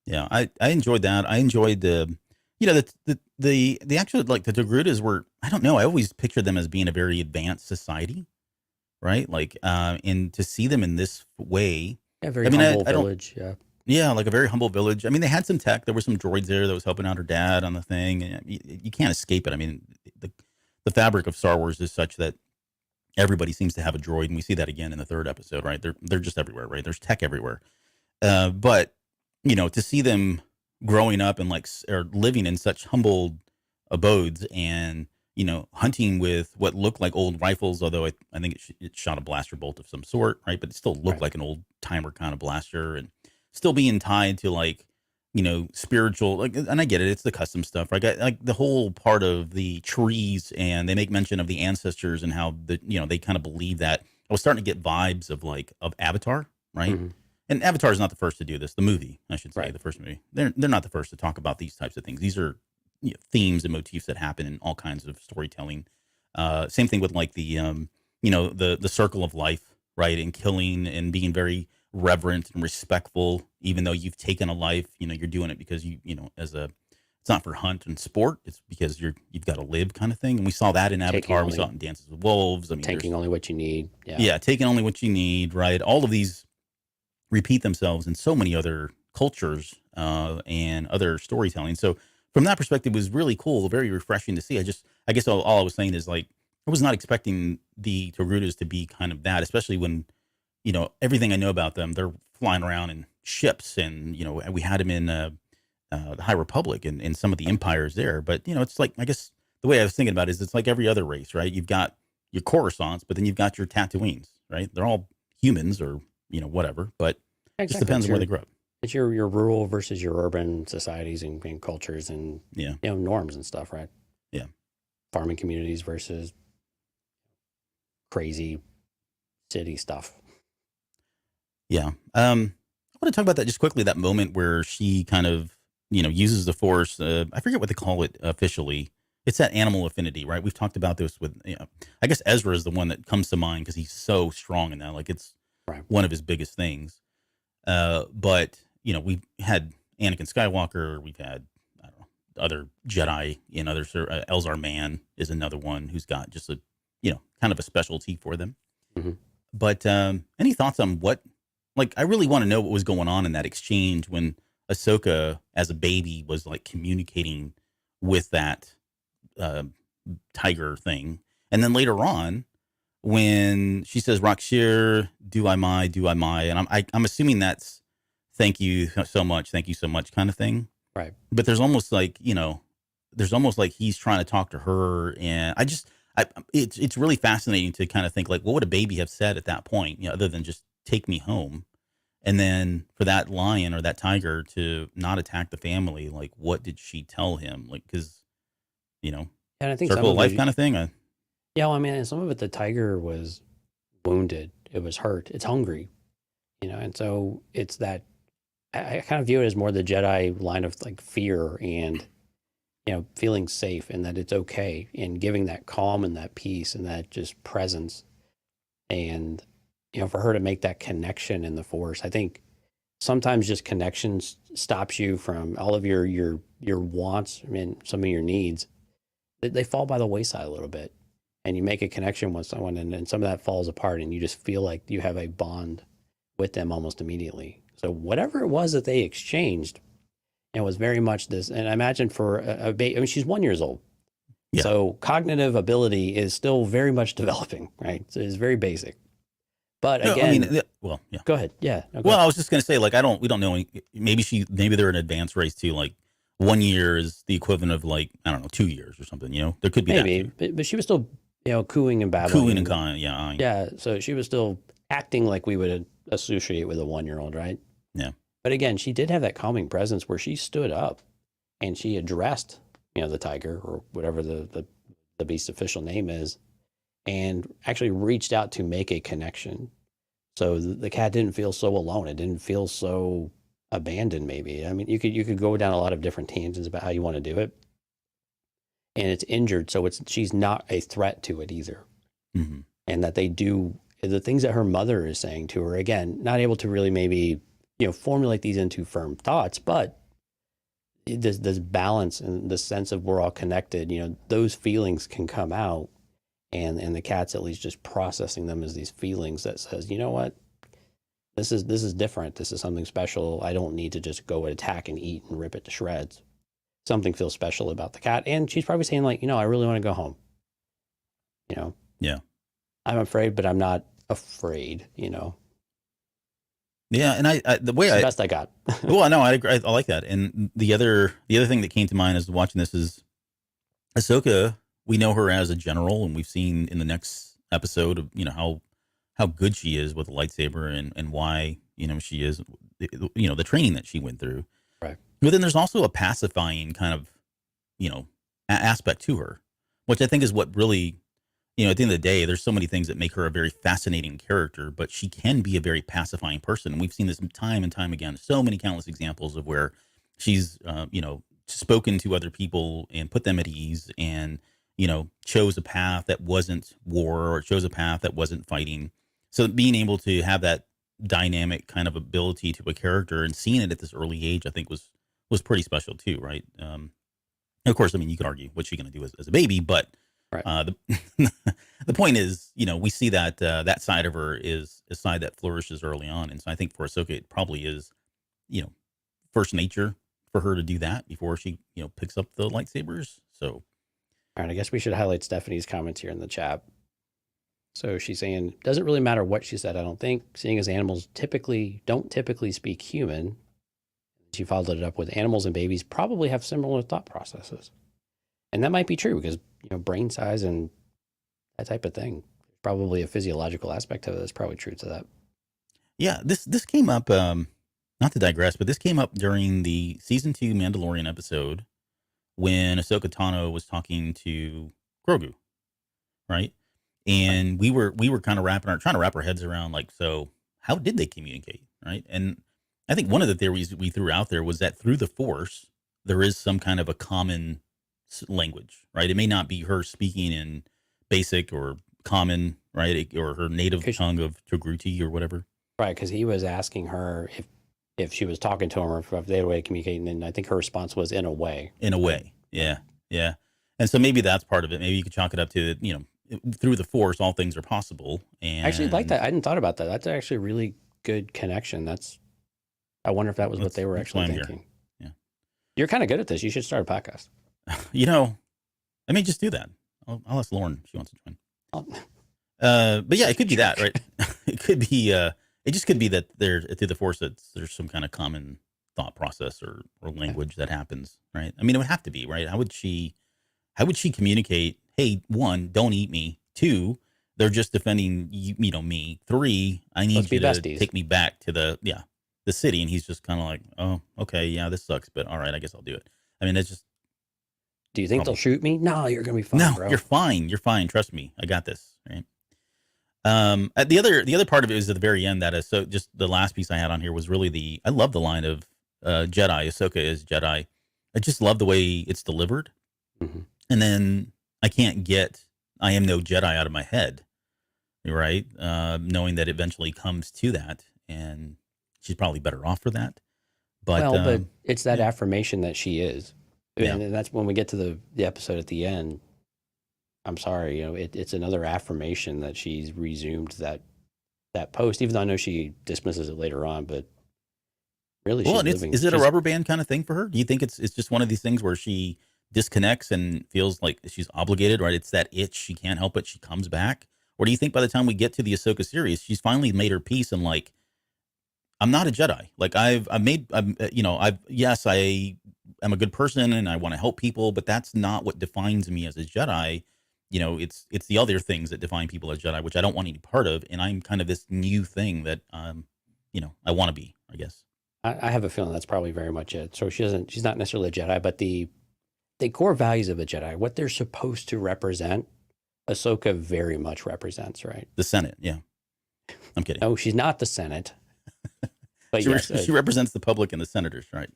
Yeah. I enjoyed that. I enjoyed the actual, like the Togrutas were, I don't know. I always pictured them as being a very advanced society, right? Like, and to see them in this way, Yeah, very I mean, humble I don't, village. Yeah. yeah, like a very humble village. I mean, they had some tech. There were some droids there that was helping out her dad on the thing. And you can't escape it. I mean, the fabric of Star Wars is such that everybody seems to have a droid, and we see that again in the third episode, right? They're just everywhere, right? There's tech everywhere. But to see them growing up and or living in such humble abodes, and hunting with what looked like old rifles, although I think it shot a blaster bolt of some sort, right? But it still looked Right. like an old timer kind of blaster, and still being tied to spiritual, and I get it, it's the custom stuff, right? Like the whole part of the trees, and they make mention of the ancestors and how they kind of believe that. I was starting to get vibes of Avatar, right? Mhm. And Avatar is not the first to do this. The movie, I should say, Right. the first movie. They're not the first to talk about these types of things. These are themes and motifs that happen in all kinds of storytelling. Same thing with like the circle of life, right? And killing and being very reverent and respectful, even though you've taken a life. You're doing it because it's not for hunt and sport. It's because you've got to live, kind of thing. And we saw that in Avatar. We saw it in Dances with Wolves. I mean, Taking only what you need. Yeah. yeah, taking only what you need, right? All of these repeat themselves in so many other cultures and other storytelling. So from that perspective, it was really cool, very refreshing to see. I guess all I was saying is like, I was not expecting the Togrutas to be kind of that, especially when, everything I know about them, they're flying around in ships, and, we had them in the High Republic and some of the empires there. But, it's like, I guess the way I was thinking about it is it's like every other race, right? You've got your Coruscants, but then you've got your Tatooines, right? They're all humans or, whatever, but it just Exactly. depends on where they grow up. It's your rural versus your urban societies and cultures and Yeah. norms and stuff, right? Yeah. Farming communities versus crazy city stuff. Yeah. I want to talk about that just quickly, that moment where she kind of, uses the Force. I forget what they call it officially. It's that animal affinity, right? We've talked about this with, I guess Ezra is the one that comes to mind because he's so strong in that. Like it's Right. one of his biggest things. But, we've had Anakin Skywalker. We've had, I don't know, other Jedi and other, Elzar Mann is another one who's got just a, kind of a specialty for them. Mhm. But any thoughts on I really want to know what was going on in that exchange when Ahsoka, as a baby, was like communicating with that uh, tiger thing. And then later on, when she says, Rakshir, do I my, and I'm assuming that's thank you so much kind of thing. Right. But there's almost like, he's trying to talk to her. And it's really fascinating to kind of think like, what would a baby have said at that point, other than just take me home? And then for that lion or that tiger to not attack the family, like, what did she tell him? Like, because, And I think some circle of of life it, kind of thing. yeah, well, I mean, some of it, the tiger was wounded. It was hurt. It's hungry, and so it's that I kind of view it as more the Jedi line of like fear and, feeling safe and that it's okay and giving that calm and that peace and that just presence. And, for her to make that connection in the Force, I think sometimes just connections stops you from all of your wants and some of your needs. They fall by the wayside a little bit. and you make a connection with someone, and some of that falls apart, and you just feel like you have a bond with them almost immediately. So whatever it was that they exchanged, it was very much this. And I imagine for a baby, I mean, she's 1 year old. Yeah. So cognitive ability is still very much developing, right? So it's very basic. But again, yeah. Go ahead. Yeah. No, go Well, ahead. I was just going to say, like, we don't know. Maybe they're an advanced race too. Like 1 year is the equivalent of like, I don't know, 2 years or something, there could be Maybe, that but she was still, cooing and babbling. cooing and cawing. Yeah. Yeah. So she was still acting like we would associate with a 1 year old, right? Yeah. But again, she did have that calming presence where she stood up and she addressed, the tiger or whatever the beast's official name is, and actually reached out to make a connection. So the cat didn't feel so alone. It didn't feel so abandoned. Maybe, I mean, you could go down a lot of different tangents about how you want to do it. And it's injured, so she's not a threat to it either. Mm-hmm. And that they do the things that her mother is saying to her. Again, not able to really maybe formulate these into firm thoughts, but this balance and the sense of we're all connected. Those feelings can come out. And the cat's at least just processing them as these feelings that says, you know what, this is different. This is something special. I don't need to just go attack and eat and rip it to shreds. Something feels special about the cat. And she's probably saying like, I really want to go home. Yeah. I'm afraid, but I'm not afraid, Yeah. And the way it's the best I got. well, no, I agree. I like that. And the other thing that came to mind as watching this is Ahsoka. We know her as a general, and we've seen in the next episode of how good she is with a lightsaber and why she is the training that she went through. Right. But then there's also a pacifying kind of aspect to her, which I think is what really at the end of the day, there's so many things that make her a very fascinating character, but she can be a very pacifying person, and we've seen this time and time again. So many countless examples of where she's spoken to other people and put them at ease and chose a path that wasn't war or chose a path that wasn't fighting. So being able to have that dynamic kind of ability to a character and seeing it at this early age, I think was pretty special too, right? Of course, I mean, you could argue what's she going to do as a baby, but right. The point is, we see that that side of her is a side that flourishes early on. And so I think for Ahsoka, it probably is, first nature for her to do that before she, picks up the lightsabers. So. All right, I guess we should highlight Stephanie's comments here in the chat. So she's saying, doesn't really matter what she said, I don't think, seeing as animals don't typically speak human. She followed it up with animals and babies probably have similar thought processes. And that might be true because, brain size and that type of thing. Probably a physiological aspect of it that's probably true to that. Yeah, this came up, not to digress, but this came up during the season 2 Mandalorian episode when Ahsoka Tano was talking to Grogu, right? And we were kind of trying to wrap our heads around like, so how did they communicate, right? And I think one of the theories we threw out there was that through the Force, there is some kind of a common language, right? It may not be her speaking in basic or common, right? Or her native tongue of Togruti or whatever. Right, because he was asking her if she was talking to him or if they had a way of communicating, and I think her response was in a way. In a way, yeah. And so maybe that's part of it. Maybe you could chalk it up to, through the Force, all things are possible. And I actually like that. I hadn't thought about that. That's actually a really good connection. I wonder if that was what they were actually thinking. Yeah. You're kind of good at this. You should start a podcast. I may just do that. I'll ask Lauren if she wants to join. But yeah, it could be that, right? It could be, it just could be that through the Force, there's some kind of common thought process or language that happens, right? I mean, it would have to be, right? How would she communicate? Hey, 1, don't eat me. 2, they're just defending me. 3, I need you to besties. take me back to the city. And he's just kind of like, oh, okay, yeah, this sucks, but all right, I guess I'll do it. I mean, it's just. Do you think they'll shoot me? No, you're gonna be fine. No, bro. You're fine. You're fine. Trust me, I got this. Right. The other part of it is at the very end that is so. Just the last piece I had on here was really I love the line of Jedi. Ahsoka is Jedi. I just love the way it's delivered. Mm-hmm. And then I can't get I am no Jedi out of my head, right? Knowing that eventually comes to that, and she's probably better off for that. But it's that affirmation that she is, Yeah. and that's when we get to the episode at the end. I'm sorry, it's another affirmation that she's resumed that post, even though I know she dismisses it later on, but really Well, she's and living. is it a rubber band kind of thing for her? Do you think it's just one of these things where she disconnects and feels like she's obligated, right? It's that itch. She can't help it. She comes back. Or do you think by the time we get to the Ahsoka series, she's finally made her peace and like, I'm not a Jedi. Like yes, I am a good person and I want to help people, but that's not what defines me as a Jedi. It's the other things that define people as Jedi, which I don't want any part of. And I'm kind of this new thing that, I want to be, I guess. I have a feeling that's probably very much it. So she's not necessarily a Jedi, but the core values of a Jedi, what they're supposed to represent, Ahsoka very much represents, right? The Senate, yeah. I'm kidding. No, she's not the Senate. But she represents the public and the senators, right?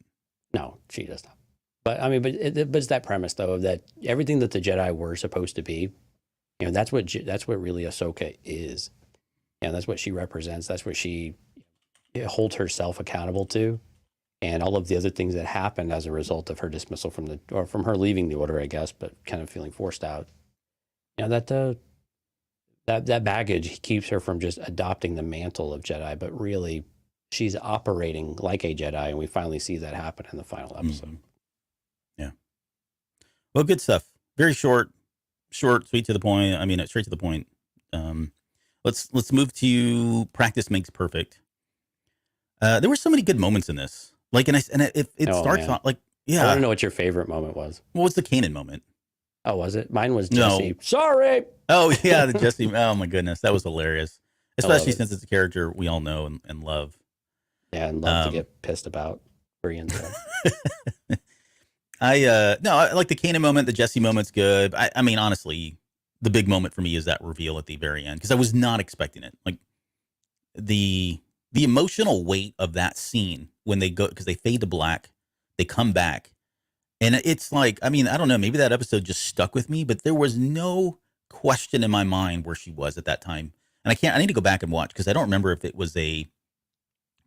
No, she does not. But I mean, but it's that premise though of that everything that the Jedi were supposed to be, that's what really Ahsoka is, and that's what she represents. That's what she holds herself accountable to, and all of the other things that happened as a result of her dismissal from her leaving the order, I guess, but kind of feeling forced out. That baggage keeps her from just adopting the mantle of Jedi, but really she's operating like a Jedi, and we finally see that happen in the final episode. Mm-hmm. Yeah. Well, good stuff. Very short, sweet to the point. I mean, straight to the point. Let's move to practice makes perfect. There were so many good moments in this. Like, it starts off like, yeah. I want to know what your favorite moment was. What was the Kanan moment? Oh, was it? Mine was Jesse. No. Sorry. Oh yeah, the Jesse. Oh my goodness, that was hilarious. Especially since it's a character we all know and love. Yeah, and love to get pissed about. I like the Kanan moment. The Jesse moment's good. I mean, honestly, the big moment for me is that reveal at the very end because I was not expecting it. Like the emotional weight of that scene when they go because they fade to black, they come back, and it's like, I mean, I don't know, maybe that episode just stuck with me, but there was no question in my mind where she was at that time, and I need to go back and watch because I don't remember if it was a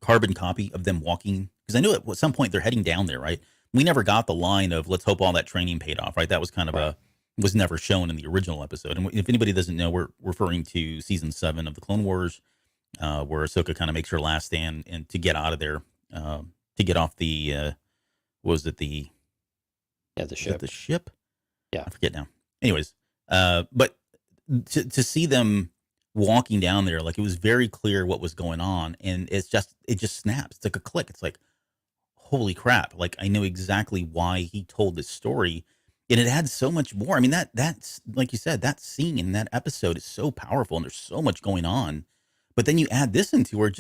carbon copy of them walking because I knew at some point they're heading down there, right? We never got the line of "Let's hope all that training paid off," right? That was kind of was never shown in the original episode. And if anybody doesn't know, we're referring to season 7 of the Clone Wars, where Ahsoka kind of makes her last stand and to get out of there, to get off the was it the ship? The ship? Yeah, I forget now. Anyways, but to see them walking down there, like it was very clear what was going on, and it just snaps. It's like a click. It's like, holy crap! Like I know exactly why he told this story, and it adds so much more. I mean, that's like you said, that scene in that episode is so powerful, and there's so much going on. But then you add this into where it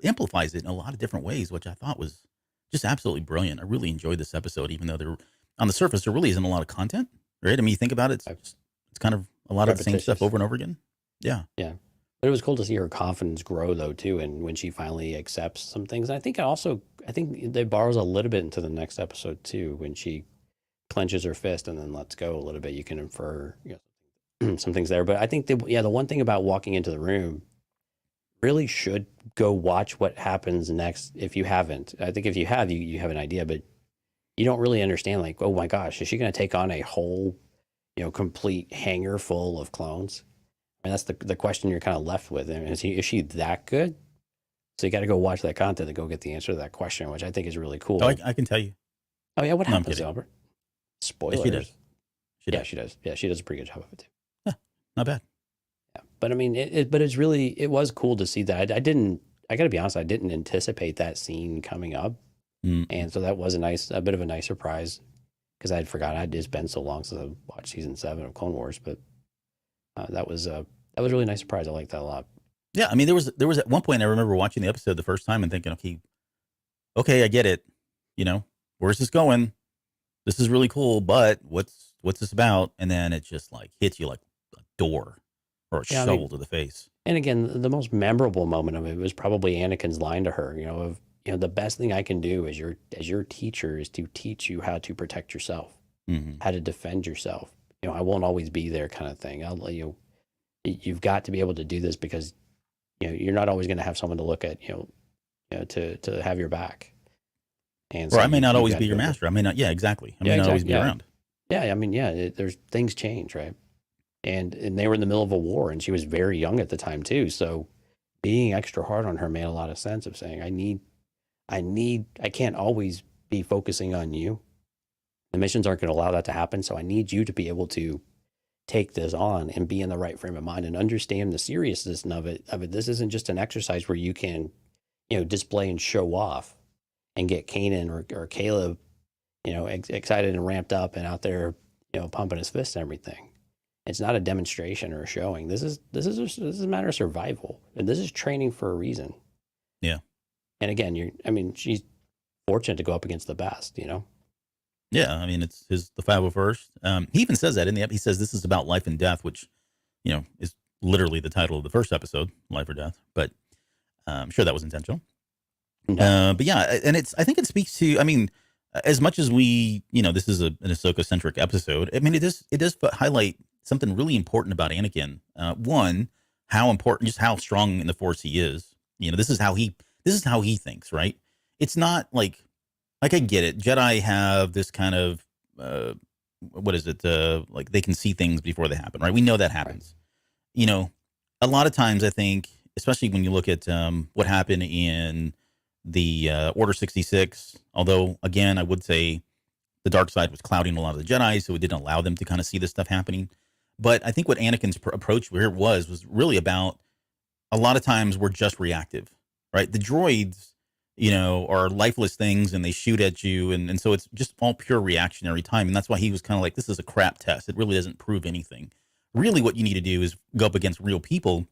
amplifies it in a lot of different ways, which I thought was just absolutely brilliant. I really enjoyed this episode, even though on the surface there really isn't a lot of content, right? I mean, you think about it, it's kind of a lot of the same stuff over and over again. Yeah. Yeah. But it was cool to see her confidence grow though too, and when she finally accepts some things. And I think it borrows a little bit into the next episode too, when she clenches her fist and then lets go a little bit. You can infer some things there. But I think the one thing about walking into the room, really should go watch what happens next if you haven't. I think if you have, you have an idea, but you don't really understand, like, oh my gosh, is she going to take on a whole complete hangar full of clones? And that's the question you're kind of left with. And is she that good? So you got to go watch that content to go get the answer to that question, which I think is really cool. Oh, I can tell you. Oh yeah, what No, happens, Albert? Spoilers. Yeah, she does. She does. Yeah, she does a pretty good job of it too. Yeah, not bad. Yeah, but I mean, it was cool to see that. I got to be honest, I didn't anticipate that scene coming up, and so that was a bit of a nice surprise because I had forgotten. It's been so long since I watched season 7 of Clone Wars, but that was a really nice surprise. I liked that a lot. Yeah, I mean, there was at one point I remember watching the episode the first time and thinking, okay, I get it. Where's this going? This is really cool, but what's this about? And then it just like hits you like a door or a shovel to the face. And again, the most memorable moment of it was probably Anakin's line to her, the best thing I can do as your teacher is to teach you how to protect yourself, how to defend yourself. I won't always be there, kind of thing. You've got to be able to do this because you're not always going to have someone to look at, to have your back. And so I may not always be your master. I may not. Yeah, exactly. I may not always be around. Yeah, I mean, yeah, there's things change, right? And they were in the middle of a war, and she was very young at the time too. So being extra hard on her made a lot of sense. Of saying, I can't always be focusing on you. The missions aren't going to allow that to happen. So I need you to be able to take this on and be in the right frame of mind and understand the seriousness of it. This isn't just an exercise where you can, display and show off and get Kanan or Caleb, excited and ramped up and out there, pumping his fist and everything. It's not a demonstration or a showing. This is a matter of survival, and this is training for a reason. Yeah. And again, she's fortunate to go up against the best. Yeah, I mean, it's the 501st. He even says that in the he says this is about life and death, which, is literally the title of the first episode, Life or Death. But I'm sure that was intentional. But yeah, and I think it speaks to, I mean, as much as we, this is an Ahsoka centric episode. I mean, it does highlight something really important about Anakin. One, how important, just how strong in the Force he is. This is how he thinks, right? It's not like I get it. Jedi have this kind of, what is it? Like they can see things before they happen, right? We know that happens. Right. A lot of times I think, especially when you look at what happened in the Order 66, although again, I would say the dark side was clouding a lot of the Jedi, so it didn't allow them to kind of see this stuff happening. But I think what Anakin's approach here was really about, a lot of times we're just reactive, right? The droids, are lifeless things and they shoot at you. And so it's just all pure reactionary time. And that's why he was kind of like, this is a crap test. It really doesn't prove anything. Really what you need to do is go up against real people,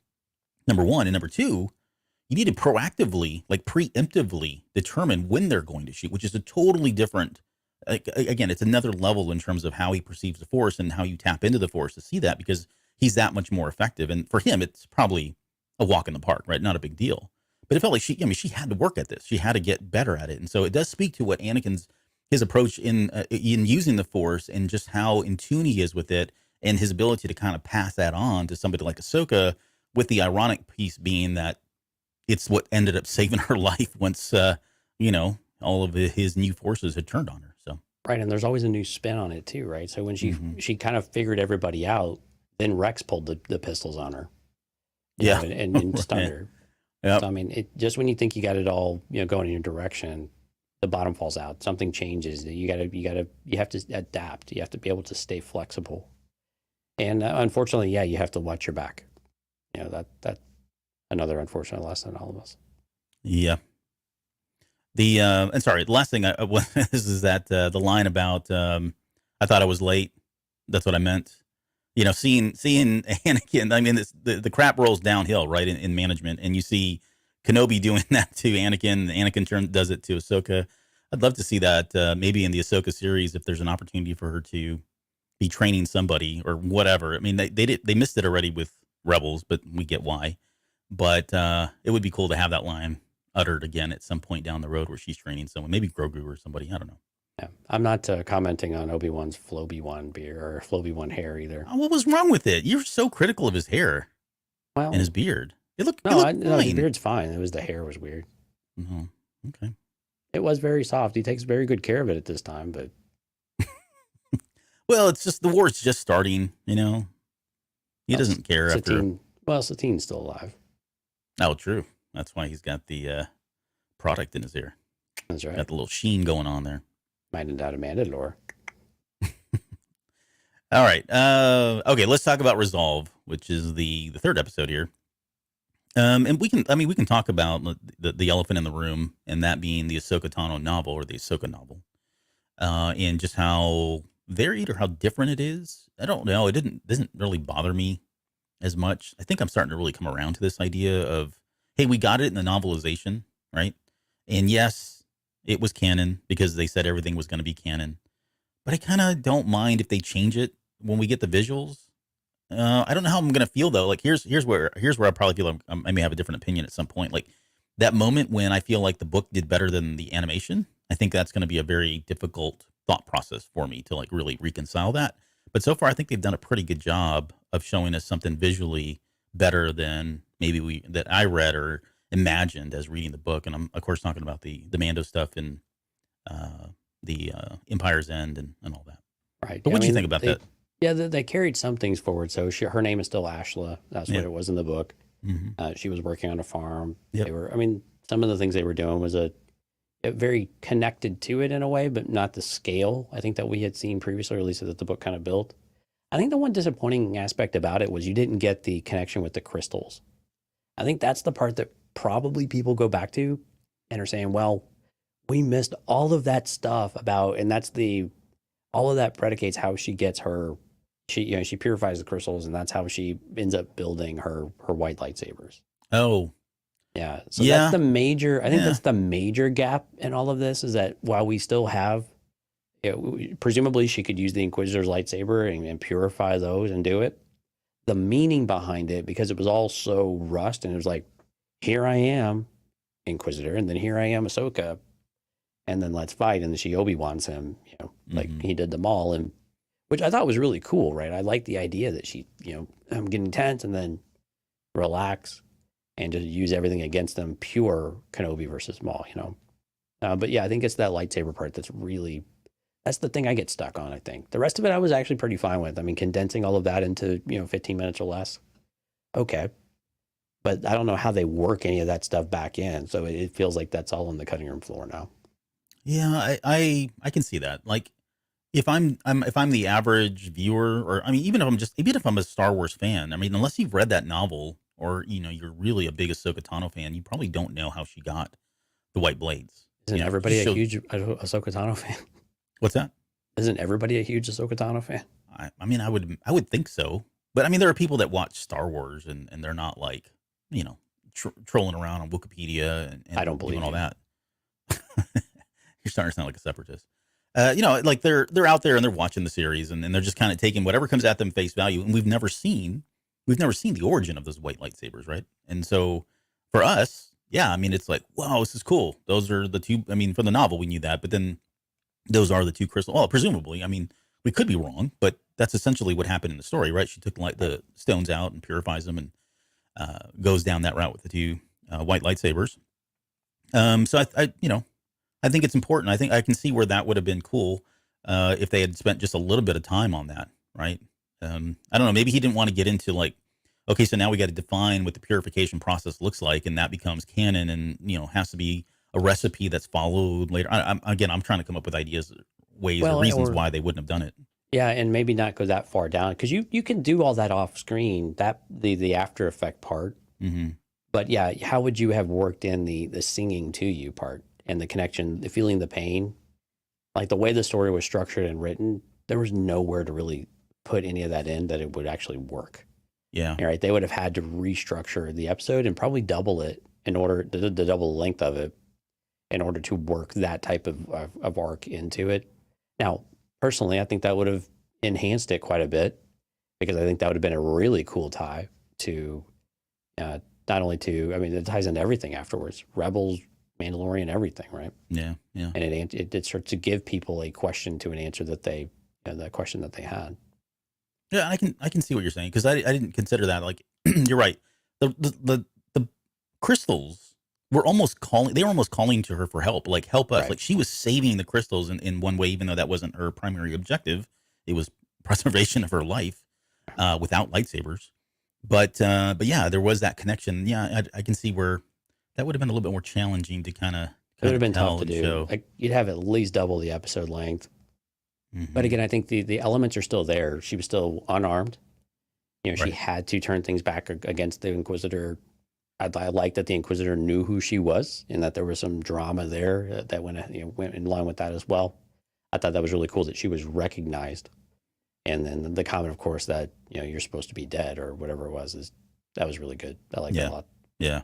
number one. And number two, you need to proactively, like preemptively determine when they're going to shoot, which is a totally different, again, it's another level in terms of how he perceives the Force and how you tap into the Force to see that, because he's that much more effective. And for him, it's probably a walk in the park, right? Not a big deal. But it felt like she had to work at this. She had to get better at it. And so it does speak to what his approach in using the Force and just how in tune he is with it, and his ability to kind of pass that on to somebody like Ahsoka, with the ironic piece being that it's what ended up saving her life once, all of his new forces had turned on her. So right. And there's always a new spin on it too, right? So when she kind of figured everybody out, then Rex pulled the pistols on her. And stunned her. Yep. So, I mean, just when you think you got it all, going in your direction, the bottom falls out. Something changes. You have to adapt. You have to be able to stay flexible. And unfortunately, you have to watch your back. That's another unfortunate lesson in all of us. Yeah. The last thing is that the line about I thought I was late. That's what I meant. Seeing Anakin, I mean, the crap rolls downhill, right, in management, and you see Kenobi doing that to Anakin. Anakin does it to Ahsoka. I'd love to see that maybe in the Ahsoka series, if there's an opportunity for her to be training somebody or whatever. I mean, they missed it already with Rebels, but we get why. But it would be cool to have that line uttered again at some point down the road where she's training someone, maybe Grogu or somebody. I don't know. Yeah, I'm not commenting on Obi-Wan's Floby-Wan beard or Floby-Wan hair either. What was wrong with it? You're so critical of his hair and his beard. It looked fine. His beard's fine. It was the hair was weird. Oh, okay. It was very soft. He takes very good care of it at this time, but well, it's just the war's just starting. He doesn't care Satine, after. Satine's still alive. Oh, true. That's why he's got the product in his ear. That's right. Got the little sheen going on there. Might have died Amanda lore. All right. Okay, let's talk about Resolve, which is the third episode here. And we can talk about the elephant in the room, and that being the Ahsoka Tano novel, or the Ahsoka novel, and just how varied or how different it is. I don't know. It doesn't really bother me as much. I think I'm starting to really come around to this idea of, hey, we got it in the novelization, right? And yes, it was canon because they said everything was going to be canon. But I kind of don't mind if they change it when we get the visuals. I don't know how I'm going to feel though. Like here's where I probably feel I may have a different opinion at some point. Like that moment when I feel like the book did better than the animation, I think that's going to be a very difficult thought process for me to like really reconcile that. But so far, I think they've done a pretty good job of showing us something visually better than maybe that I read or imagined as reading the book. And I'm of course talking about the Mando stuff and the Empire's End and all that. Right. But Yeah, what do you think about that? Yeah, they carried some things forward. So her name is still Ashla. That's what Yeah. it was in the book. Mm-hmm. She was working on a farm. Yep. They were, I mean, some of the things they were doing was a very connected to it in a way, but not the scale I think that we had seen previously, or at least that the book kind of built. I think the one disappointing aspect about it was you didn't get the connection with the crystals. I think that's the part that probably people go back to and are saying, well, we missed all of that stuff about, and that's all of that predicates how she gets she purifies the crystals, and that's how she ends up building her white lightsabers. Oh, Yeah. So yeah. that's the major, I think Yeah. that's the major gap in all of this, is that while we still have, presumably she could use the Inquisitor's lightsaber and purify those and do it. The meaning behind it, because it was all so rushed, and it was like, here I am, Inquisitor, and then here I am, Ahsoka, and then let's fight. And then she Obi-Wans him, like he did them all, and which I thought was really cool, right? I like the idea that she, I'm getting tense and then relax and just use everything against them, pure Kenobi versus Maul, But yeah, I think it's that lightsaber part that's the thing I get stuck on, I think. The rest of it I was actually pretty fine with. I mean, condensing all of that into, 15 minutes or less. Okay. But I don't know how they work any of that stuff back in. So it feels like that's all on the cutting room floor now. Yeah, I can see that. Like, if I'm the average viewer, or I mean, even if I'm a Star Wars fan, I mean, unless you've read that novel, or you're really a big Ahsoka Tano fan, you probably don't know how she got the white blades. Isn't everybody a huge Ahsoka Tano fan? What's that? Isn't everybody a huge Ahsoka Tano fan? I mean, I would think so, but I mean, there are people that watch Star Wars and they're not like trolling around on Wikipedia and I don't believe doing all you. that. You're starting to sound like a separatist. Like they're out there and they're watching the series and they're just kind of taking whatever comes at them face value. And we've never seen the origin of those white lightsabers, right? And so for us, yeah, I mean, it's like, wow, this is cool. Those are the two. I mean, from the novel, we knew that, but then those are the two crystals. Well, presumably, I mean, we could be wrong, but that's essentially what happened in the story, right? She took like the stones out and purifies them and goes down that route with the two white lightsabers. So I think it's important. I think I can see where that would have been cool if they had spent just a little bit of time on that, right? I don't know. Maybe he didn't want to get into like, okay, so now we got to define what the purification process looks like, and that becomes canon, and has to be a recipe that's followed later. I'm trying to come up with ideas, ways, or reasons why they wouldn't have done it. Yeah, and maybe not go that far down, because you can do all that off screen, that the after effect part. Mm-hmm. But yeah, how would you have worked in the singing to you part and the connection, the feeling the pain? Like the way the story was structured and written, there was nowhere to really put any of that in that it would actually work. Yeah. Right. They would have had to restructure the episode and probably double it in order to double the length of it in order to work that type of arc into it. Now, personally, I think that would have enhanced it quite a bit, because I think that would have been a really cool tie to not only to, I mean, it ties into everything afterwards, Rebels, Mandalorian, everything, right? Yeah, yeah. And it starts to give people a question to an answer that they, the question that they had. Yeah, I can see what you're saying, because I didn't consider that. Like, you're right. The crystals were almost calling to her for help, like, help us. Right. Like, she was saving the crystals in one way, even though that wasn't her primary objective. It was preservation of her life without lightsabers. But yeah, there was that connection. Yeah, I can see where that would have been a little bit more challenging to kind of. It would have been tough to do. Show. Like, you'd have at least double the episode length. Mm-hmm. But again, I think the elements are still there. She was still unarmed. She had to turn things back against the Inquisitor. I like that the Inquisitor knew who she was, and that there was some drama there that went in line with that as well. I thought that was really cool that she was recognized. And then the comment, of course, that you're supposed to be dead or whatever it was, that was really good. I like that a lot. Yeah.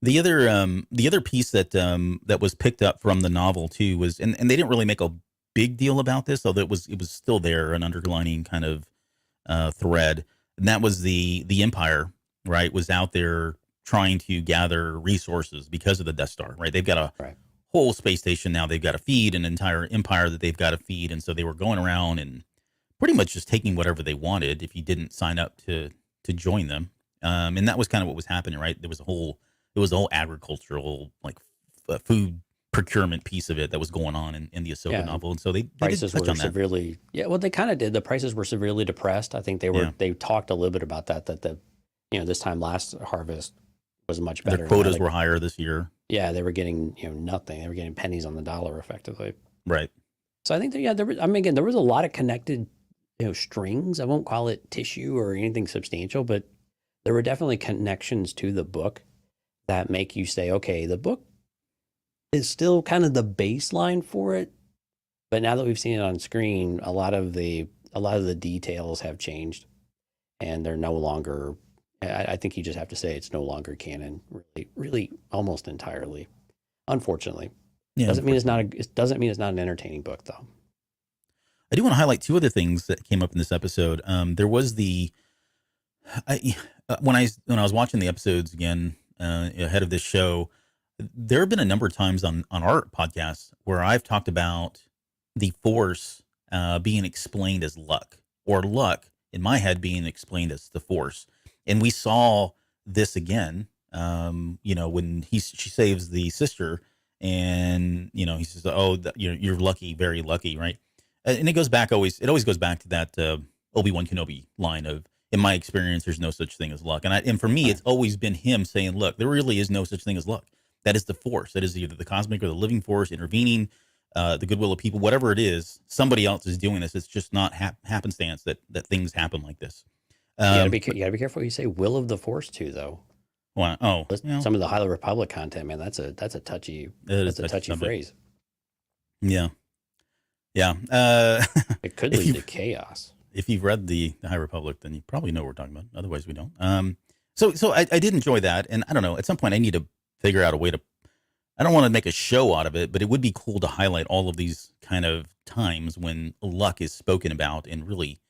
The other piece that that was picked up from the novel too was, and they didn't really make a big deal about this, although it was still there, an underlining kind of thread, and that was the Empire, right, was out there trying to gather resources because of the Death Star, right? They've got a whole space station now. They've got to feed an entire empire that they've got to feed, and so they were going around and pretty much just taking whatever they wanted if you didn't sign up to join them, and that was kind of what was happening, right? It was a whole agricultural, like, food procurement piece of it that was going on in the Ahsoka Yeah. novel, and so they did Prices touch were on that. severely, well, they kind of did. The prices were severely depressed. I think they talked a little bit about that this time last harvest was much better. Their quotas were higher this year. Yeah, they were getting, nothing. They were getting pennies on the dollar effectively. Right. So I think again, there was a lot of connected, strings. I won't call it tissue or anything substantial, but there were definitely connections to the book that make you say, okay, the book is still kind of the baseline for it. But now that we've seen it on screen, a lot of the details have changed, and they're no longer. I think you just have to say it's no longer canon, really, almost entirely. Unfortunately, doesn't mean it's not an entertaining book, though. I do want to highlight two other things that came up in this episode. There was when I was watching the episodes again ahead of this show, there have been a number of times on our podcast where I've talked about the Force being explained as luck, or luck in my head being explained as the Force. And we saw this again, when she saves the sister, and he says, "Oh, you're lucky, very lucky," right? And it always goes back to that Obi-Wan Kenobi line of, "In my experience, there's no such thing as luck." And for me, it's always been him saying, "Look, there really is no such thing as luck. That is the Force. That is either the cosmic or the living Force intervening, the goodwill of people, whatever it is. Somebody else is doing this. It's just not happenstance that things happen like this." You gotta be careful what you say "will of the Force" too, though. Well, some of the High Republic content, man, that's a touchy phrase. Yeah. It could lead to chaos. If you've read the High Republic, then you probably know what we're talking about. Otherwise, we don't. So I did enjoy that, and I don't know. At some point, I need to figure out a way to. I don't want to make a show out of it, but it would be cool to highlight all of these kind of times when luck is spoken about, and really,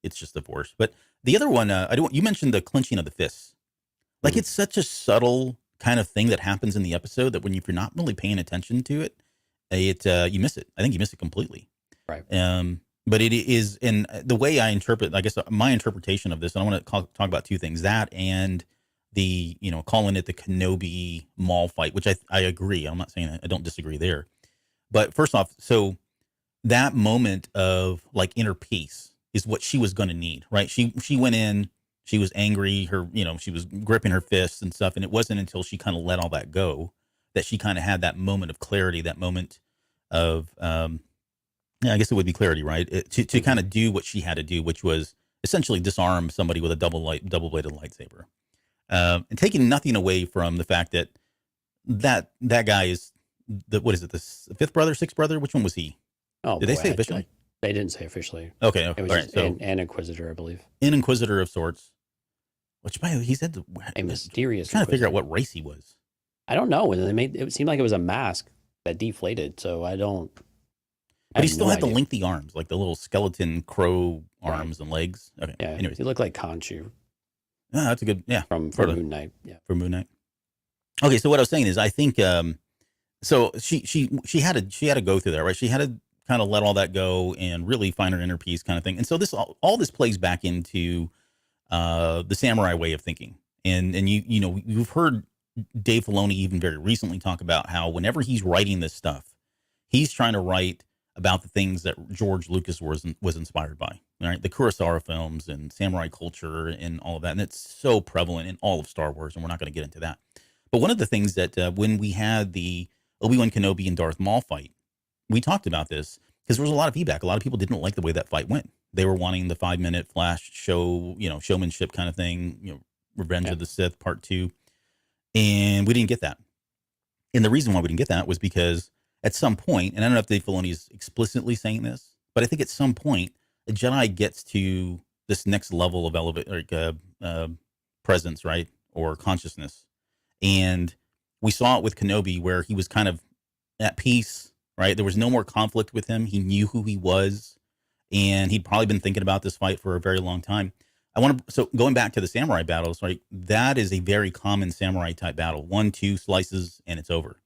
it's just the Force. But the other one, you mentioned the clenching of the fists. Like, it's such a subtle kind of thing that happens in the episode that if you're not really paying attention to it, you miss it. I think you miss it completely. Right. But it is, in the way I interpret, I guess my interpretation of this, and I want to talk about two things: that and the, calling it the Kenobi Maul fight, which I agree. I'm not saying I don't disagree there. But first off, so that moment of like inner peace is what she was going to need, right? She went in, she was angry, she was gripping her fists and stuff. And it wasn't until she kind of let all that go that she kind of had that moment of clarity, that moment of, I guess it would be clarity, right? To kind of do what she had to do, which was essentially disarm somebody with a double-bladed lightsaber. And taking nothing away from the fact that guy is the fifth brother, sixth brother? Which one was he? Oh, did they say officially? They didn't say officially. Okay. It was all right. So an inquisitor, I believe. An inquisitor of sorts. Which, by the way, he said a mysterious. I'm trying to figure out what race he was. I don't know. And they made it seem like it was a mask that deflated. So I don't. But he still had the lengthy arms, like the little skeleton crow arms and legs. Okay. Yeah. Anyways, he looked like Khonshu. Oh, that's a good. Yeah. From Moon Knight. Yeah. From Moon Knight. Okay. So what I was saying is, I think. So she had to go through that, right? She had to kind of let all that go and really find her inner peace, kind of thing. And so all this plays back into the samurai way of thinking. And you've heard Dave Filoni even very recently talk about how whenever he's writing this stuff, he's trying to write about the things that George Lucas was inspired by, right? The Kurosawa films and samurai culture and all of that. And it's so prevalent in all of Star Wars, and we're not going to get into that. But one of the things that when we had the Obi-Wan Kenobi and Darth Maul fight, we talked about this because there was a lot of feedback. A lot of people didn't like the way that fight went. They were wanting the 5-minute flash show, showmanship kind of thing, Revenge of the Sith Part 2. And we didn't get that. And the reason why we didn't get that was because at some point, and I don't know if Dave Filoni is explicitly saying this, but I think at some point, a Jedi gets to this next level of presence, right? Or consciousness. And we saw it with Kenobi, where he was kind of at peace, right? There was no more conflict with him. He knew who he was, and he'd probably been thinking about this fight for a very long time. So going back to the samurai battles, right? That is a very common samurai type battle. 1-2 slices and it's over.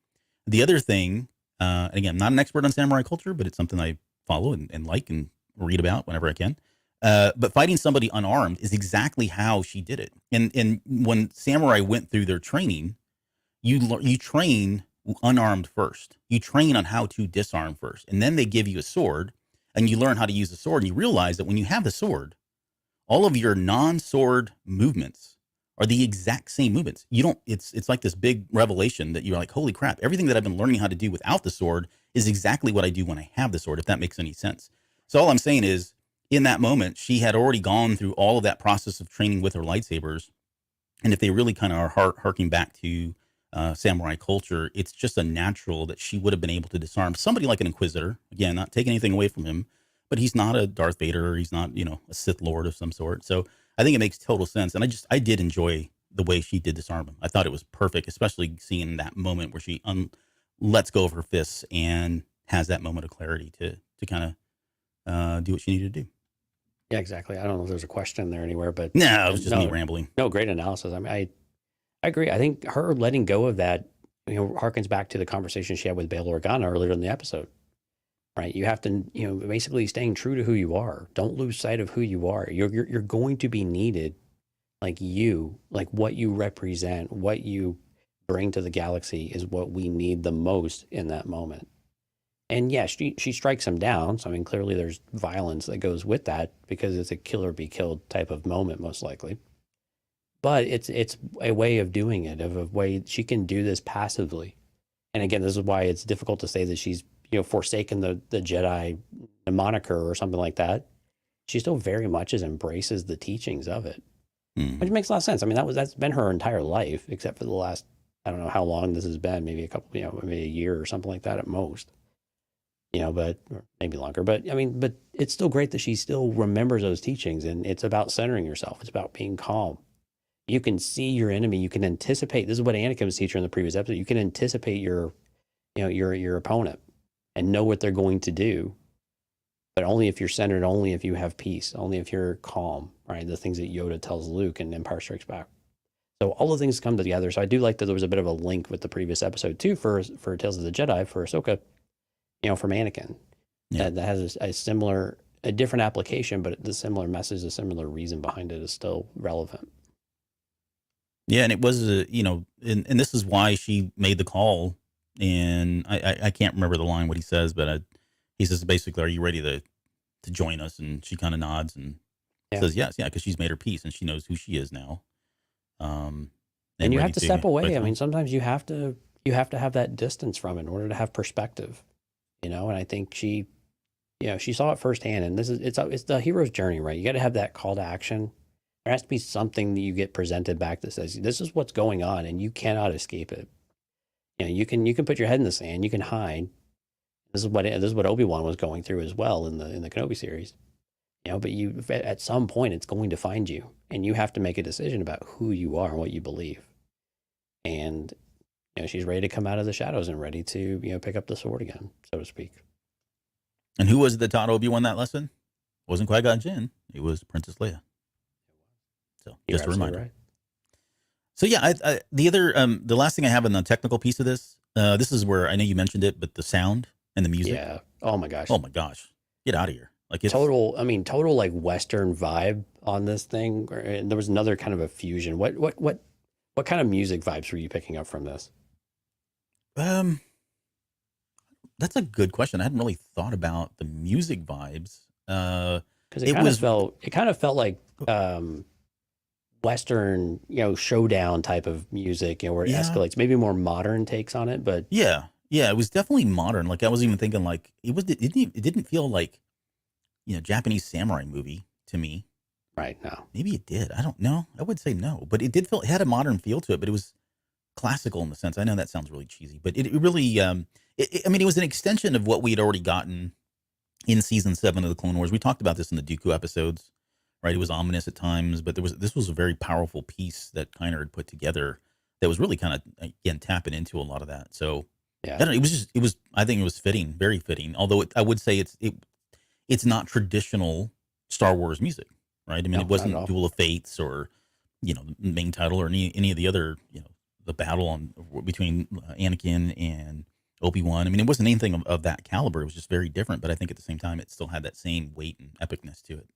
The other thing, and again, I'm not an expert on samurai culture, but it's something I follow and like and read about whenever I can. But fighting somebody unarmed is exactly how she did it. And when samurai went through their training, you train unarmed first. You train on how to disarm first, and then they give you a sword, and you learn how to use the sword. And you realize that when you have the sword, all of your non-sword movements are the exact same movements. You don't. It's like this big revelation that you're like, holy crap! Everything that I've been learning how to do without the sword is exactly what I do when I have the sword. If that makes any sense. So all I'm saying is, in that moment, she had already gone through all of that process of training with her lightsabers. And if they really kind of are harking back to samurai culture, it's just a natural that she would have been able to disarm somebody like an inquisitor. Again, not taking anything away from him, but he's not a Darth Vader. He's not, a Sith Lord of some sort. So I think it makes total sense. And I did enjoy the way she did disarm him. I thought it was perfect, especially seeing that moment where she lets go of her fists and has that moment of clarity to kind of do what she needed to do. Yeah, exactly. I don't know if there's a question there anywhere, but no, it was just me rambling. No, great analysis. I mean, I agree. I think her letting go of that, harkens back to the conversation she had with Bail Organa earlier in the episode, right? You have to, basically staying true to who you are. Don't lose sight of who you are. You're going to be needed, like what you represent, what you bring to the galaxy is what we need the most in that moment. And yeah, she strikes him down. So, I mean, clearly there's violence that goes with that because it's a kill or be killed type of moment, most likely. But it's a way of doing it, of a way she can do this passively. And again, this is why it's difficult to say that she's, forsaken the Jedi moniker or something like that. She still very much embraces the teachings of it, which makes a lot of sense. I mean, that's been her entire life, except for the last, I don't know how long this has been, maybe a couple, maybe a year or something like that at most. But or maybe longer. But I mean, but it's still great that she still remembers those teachings, and it's about centering yourself. It's about being calm. You can see your enemy. You can anticipate. This is what Anakin was teaching in the previous episode. You can anticipate your opponent and know what they're going to do, but only if you're centered, only if you have peace, only if you're calm, right? The things that Yoda tells Luke in Empire Strikes Back. So all the things come together. So I do like that there was a bit of a link with the previous episode too for Tales of the Jedi, for Ahsoka, from Anakin. Yeah. That has a different application, but the similar message, the similar reason behind it is still relevant. Yeah, and it was, and this is why she made the call. And I can't remember the line, what he says, but he says basically, "Are you ready to join us?" And she kind of nods and says, "Yes, yeah," because she's made her peace and she knows who she is now. And you have to step away. I mean, sometimes you have to have that distance from it in order to have perspective, And I think she saw it firsthand. And it's the hero's journey, right? You got to have that call to action. There has to be something that you get presented back that says, this is what's going on and you cannot escape it. You can put your head in the sand, you can hide. This is what Obi-Wan was going through as well in the Kenobi series. But at some point it's going to find you, and you have to make a decision about who you are and what you believe. And she's ready to come out of the shadows and ready to pick up the sword again, so to speak. And who was it that taught Obi-Wan that lesson? It wasn't Qui-Gon Jinn. It was Princess Leia. So just a reminder. Right. So yeah, the last thing I have in the technical piece of this is where I know you mentioned it, but the sound and the music. Yeah. Oh my gosh. Get out of here. Like it's total like Western vibe on this thing. And there was another kind of a fusion. What kind of music vibes were you picking up from this? That's a good question. I hadn't really thought about the music vibes. Because it kind of felt like Western, showdown type of music, where it escalates, maybe more modern takes on it, but yeah, it was definitely modern. Like I was even thinking, like it didn't feel like, Japanese samurai movie to me. Right. No, maybe it did. I don't know. I would say no, but it had a modern feel to it, but it was classical in the sense. I know that sounds really cheesy, but it really, it was an extension of what we had already gotten in season 7 of the Clone Wars. We talked about this in the Dooku episodes. Right, it was ominous at times, but this was a very powerful piece that Kiner had put together that was really kind of, again, tapping into a lot of that. So yeah, I think it was fitting, very fitting. Although I would say it's not traditional Star Wars music, right? I mean, it wasn't Duel of Fates or the main title or any of the other the battle between Anakin and Obi-Wan. I mean, it wasn't anything of that caliber. It was just very different. But I think at the same time, it still had that same weight and epicness to it.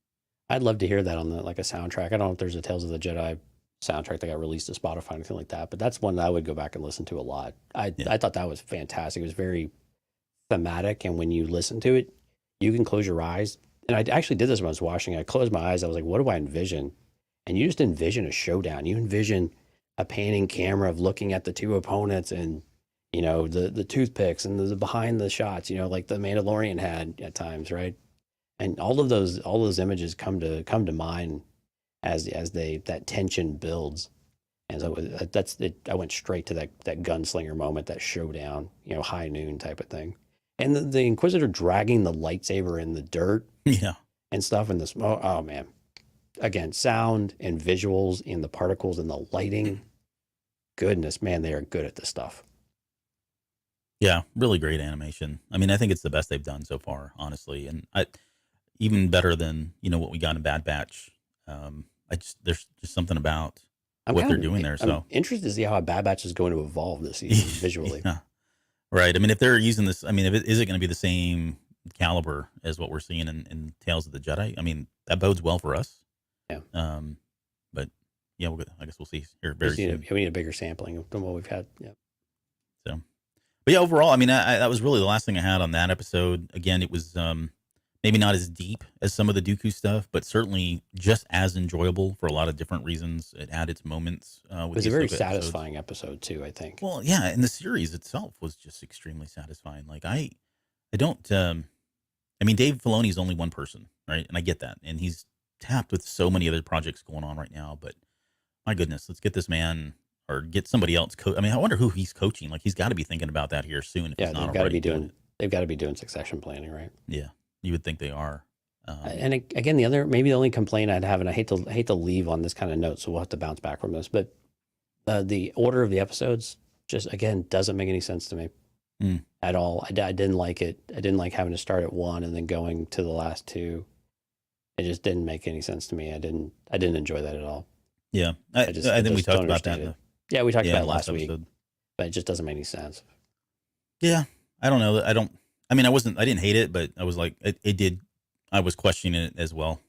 I'd love to hear that on a soundtrack. I don't know if there's a Tales of the Jedi soundtrack that got released to Spotify, anything like that. But that's one that I would go back and listen to a lot. I thought that was fantastic. It was very thematic, and when you listen to it, you can close your eyes. And I actually did this when I was watching. I closed my eyes. I was like, what do I envision? And you just envision a showdown. You envision a panning camera of looking at the two opponents and, you know, the toothpicks and the behind the shots, you know, like the Mandalorian had at times, right? And all those images come to mind as that tension builds. And so that's it. I went straight to that gunslinger moment, that showdown, you know, high noon type of thing. And the Inquisitor dragging the lightsaber in the dirt, Yeah, and stuff, and the smoke. Oh man, again, sound and visuals and the particles and the lighting. Goodness, man, they are good at this stuff. yeah, really great animation. I mean, I think it's the best they've done so far, honestly, and even better than what we got in Bad Batch. There's just something about what they're doing there. So I'm interested to see how Bad Batch is going to evolve this season visually. Yeah. Right. I mean, if they're using this, I mean, is it going to be the same caliber as what we're seeing in Tales of the Jedi? I mean, that bodes well for us. Yeah. But yeah, I guess we'll see here very soon. We need a bigger sampling than what we've had. Yeah. So, but yeah, overall, I mean, that was really the last thing I had on that episode. Again, it was maybe not as deep as some of the Dooku stuff, but certainly just as enjoyable for a lot of different reasons. It had its moments. It was a very satisfying episode too, I think. Well, yeah, and the series itself was just extremely satisfying. Like I don't. I mean, Dave Filoni is only one person, right? And I get that, and he's tapped with so many other projects going on right now. But my goodness, let's get this man or get somebody else. I mean, I wonder who he's coaching. Like he's got to be thinking about that here soon. Yeah, they've got to be doing. They've got to be doing succession planning, right? Yeah. You would think they are. And again, the only complaint I'd have, and I hate to leave on this kind of note, so we'll have to bounce back from this, but the order of the episodes just, again, doesn't make any sense to me at all. I didn't like it. I didn't like having to start at one and then going to the last two. It just didn't make any sense to me. I didn't enjoy that at all. Yeah. I think we talked about that. Yeah, we talked about it last week, but it just doesn't make any sense. Yeah. I don't know. I mean, I didn't hate it, but I was like, it did. I was questioning it as well.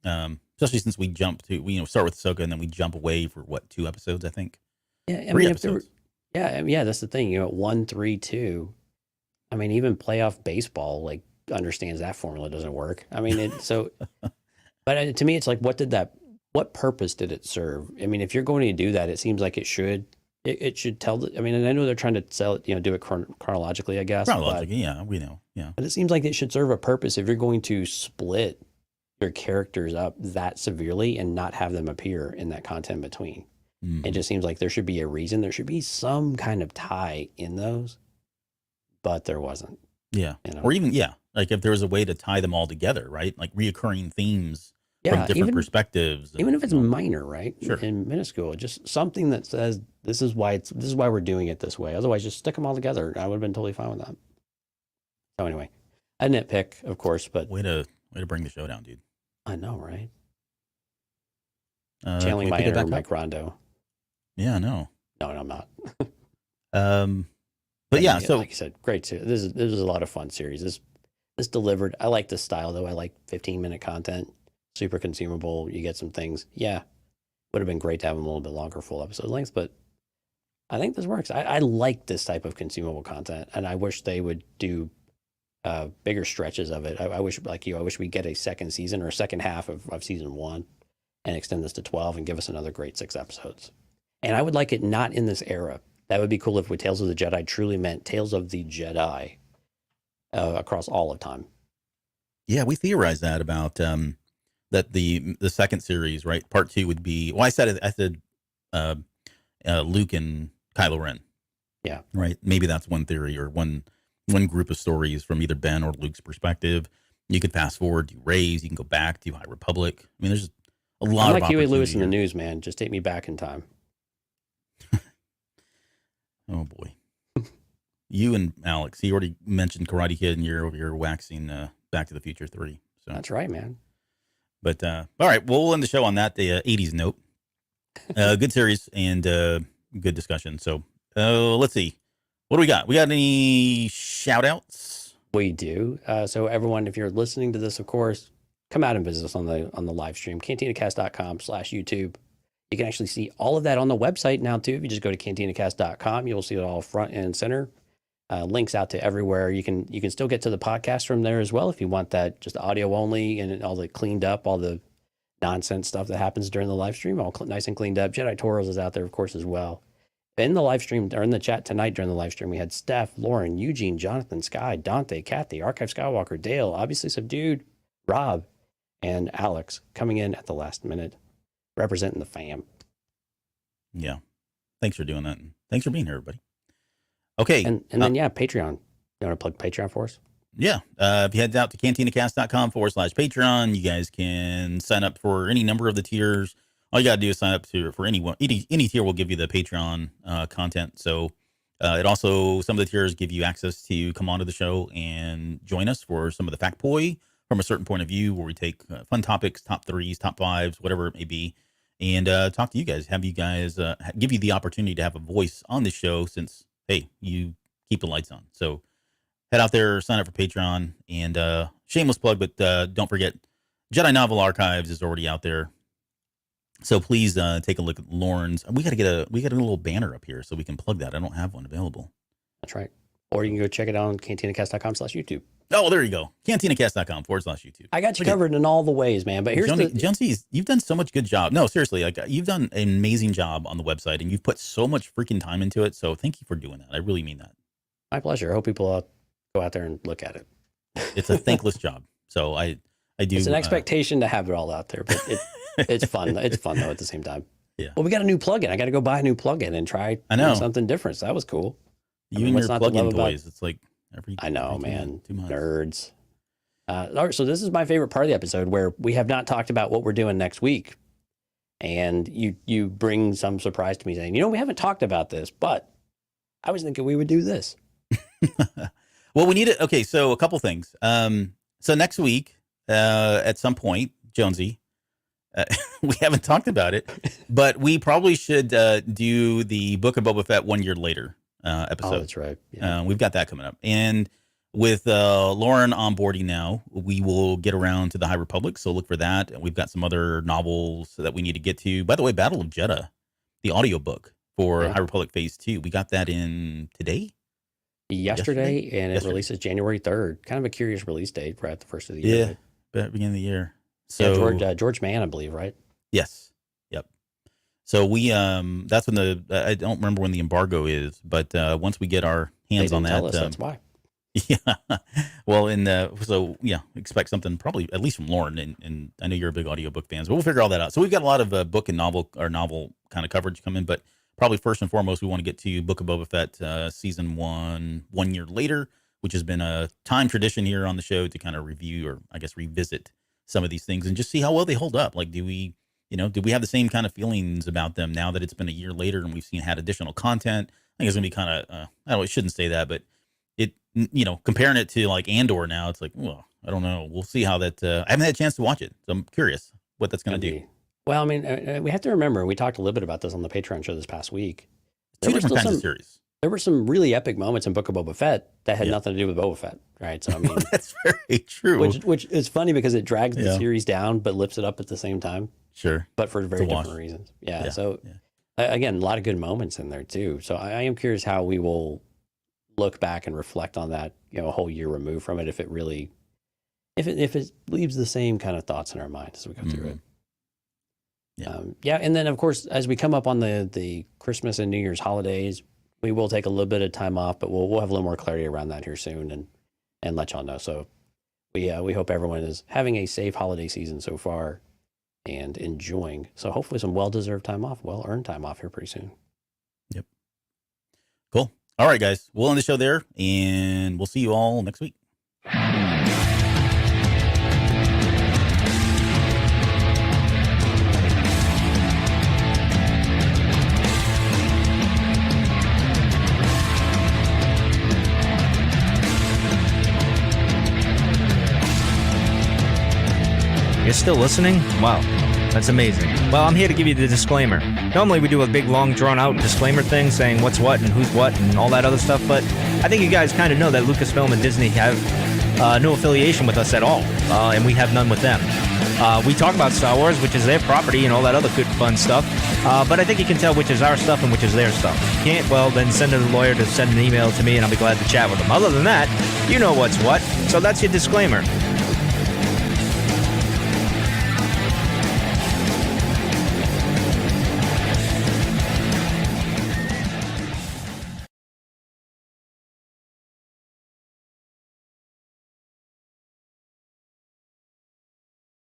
Especially since we jump to, start with Ahsoka and then we jump away for 2 episodes, I think. Yeah. I 3 mean, episodes. That's the thing. 1, 3, 2. I mean, even playoff baseball, like, understands that formula doesn't work. I mean, but to me, it's like, what purpose did it serve? I mean, if you're going to do that, it seems like it should tell. I mean, and I know they're trying to sell it, do it chronologically, I guess. Chronologically, yeah, we know, yeah. But it seems like it should serve a purpose if you're going to split your characters up that severely and not have them appear in that content between. Mm-hmm. It just seems like there should be a reason. There should be some kind of tie in those, but there wasn't. Yeah, or even like if there was a way to tie them all together, right? Like reoccurring themes. From different perspectives. Even if it's minor, right? Sure. In minuscule, just something that says this is why we're doing it this way. Otherwise, just stick them all together. I would have been totally fine with that. So anyway, a nitpick, of course, but way to bring the show down, dude. I know, right? Channeling my inner Mike Rondo. Yeah, I know. No, I'm not. But yeah, so like you said, great. This is a lot of fun series. This delivered. I like this style though. I like 15-minute content. Super consumable. You get some things. Yeah, would have been great to have them a little bit longer, full episode lengths, but I think this works. I like this type of consumable content, and I wish they would do bigger stretches of it. I wish, like you, I wish we get a second season or a second half of season 1 and extend this to 12 and give us another great 6 episodes. And I would like it not in this era. That would be cool if Tales of the Jedi truly meant Tales of the Jedi across all of time. Yeah, we theorized that about that the second series, right? Part 2 would be. Well, I said Luke and Kylo Ren. Yeah. Right. Maybe that's one theory or one group of stories from either Ben or Luke's perspective. You could fast forward, do Rey's. You can go back to High Republic. I mean, there's a lot of. Like Huey Lewis in the news, man. Just take me back in time. Oh boy. You and Alex, he already mentioned Karate Kid, and you're over here waxing Back to the Future 3. So that's right, man. But all right, well, we'll end the show on that 80s note. Good series and good discussion. So let's see, what do we got? We got any shout outs? We do. So everyone, if you're listening to this, of course, come out and visit us on the live stream, cantinacast.com/YouTube. You can actually see all of that on the website now too. If you just go to cantinacast.com, you'll see it all front and center. Links out to everywhere. You can still get to the podcast from there as well if you want that just audio only and all the cleaned up, all the nonsense stuff that happens during the live stream, all nice and cleaned up. Jedi Toros is out there, of course, as well. In the live stream, or in the chat tonight during the live stream, we had Steph, Lauren, Eugene, Jonathan, Sky, Dante, Kathy, Archive Skywalker, Dale, obviously Subdued, Rob, and Alex coming in at the last minute, representing the fam. Yeah. Thanks for doing that. Thanks for being here, everybody. Okay. And then, Patreon. You want to plug Patreon for us? Yeah. If you head out to cantinacast.com/Patreon, you guys can sign up for any number of the tiers. All you got to do is sign up for any tier will give you the Patreon content. So it also, some of the tiers give you access to come onto the show and join us for some of the fact poi from a certain point of view, where we take fun topics, top threes, top fives, whatever it may be, and talk to you guys, have you guys, give you the opportunity to have a voice on the show since, hey, you keep the lights on. So head out there, sign up for Patreon, and shameless plug, but don't forget, Jedi Novel Archives is already out there. So please take a look at Lauren's. We got a little banner up here so we can plug that. I don't have one available. That's right. Or you can go check it out on cantinacast.com/YouTube. Oh, there you go. Cantinacast.com/YouTube. I got you covered in all the ways, man. But here's Jonesy, you've done so much good job. No, seriously, like you've done an amazing job on the website, and you've put so much freaking time into it. So thank you for doing that. I really mean that. My pleasure. I hope people go out there and look at it. It's a thankless job. So I do. It's an expectation to have it all out there, but it's fun. It's fun though at the same time. Yeah. Well, we got a new plugin. I got to go buy a new plugin and try something different. So that was cool. You and your plugin toys. It's like I know, man. 2 months. Nerds. All right, so this is my favorite part of the episode where we have not talked about what we're doing next week. And you bring some surprise to me saying, we haven't talked about this, but I was thinking we would do this. Well, we need it. Okay, so a couple things. So next week, at some point, Jonesy, we haven't talked about it, but we probably should do the Book of Boba Fett 1 year later episode. Oh, that's right. Yeah. We've got that coming up. And with Lauren onboarding now, we will get around to the High Republic, so look for that. And we've got some other novels that we need to get to. By the way, Battle of Jeddah, the audiobook for High Republic Phase 2, we got that in today? Yesterday, and it releases January 3rd. Kind of a curious release date right at the first of the year. Yeah, beginning of the year. So George Mann, I believe, right? Yes. Yep. So we that's when I don't remember when the embargo is, but once we get our hands on that, tell us, that's why. Yeah. Well, expect something probably at least from Lauren, and I know you're a big audiobook fan, so we'll figure all that out. So we've got a lot of book and novel kind of coverage coming, but probably first and foremost, we want to get to Book of Boba Fett season 1 year later, which has been a time tradition here on the show to kind of review, or I guess revisit some of these things and just see how well they hold up. Like, do we have the same kind of feelings about them now that it's been a year later and we've had additional content? I think it's gonna be kind of I shouldn't say that, but it, comparing it to like Andor now, it's like, well, I don't know. We'll see how that. I haven't had a chance to watch it, so I'm curious what that's going to do. Well, I mean, we have to remember, we talked a little bit about this on the Patreon show this past week. Two different kinds of series. There were some really epic moments in Book of Boba Fett that had nothing to do with Boba Fett, right? So I mean, that's very true. Which is funny because it drags the series down but lifts it up at the same time. Sure, but for very different reasons. Yeah. So again, a lot of good moments in there too. So I am curious how we will look back and reflect on that, a whole year removed from it, if it really, if it leaves the same kind of thoughts in our minds as we go through it. Yeah. And then of course, as we come up on the Christmas and New Year's holidays, we will take a little bit of time off, but we'll have a little more clarity around that here soon and let y'all know. So we hope everyone is having a safe holiday season so far and enjoying. So hopefully some well-deserved time off, well-earned time off here pretty soon. Yep. Cool. All right, guys. We'll end the show there, and we'll see you all next week. You're still listening? Wow, that's amazing. Well, I'm here to give you the disclaimer. Normally we do a big, long, drawn-out disclaimer thing saying what's what and who's what and all that other stuff, but I think you guys kind of know that Lucasfilm and Disney have no affiliation with us at all, and we have none with them. We talk about Star Wars, which is their property, and all that other good fun stuff. But I think you can tell which is our stuff and which is their stuff. If you can't, well, then send a lawyer to send an email to me, and I'll be glad to chat with them. Other than that, you know what's what. So that's your disclaimer.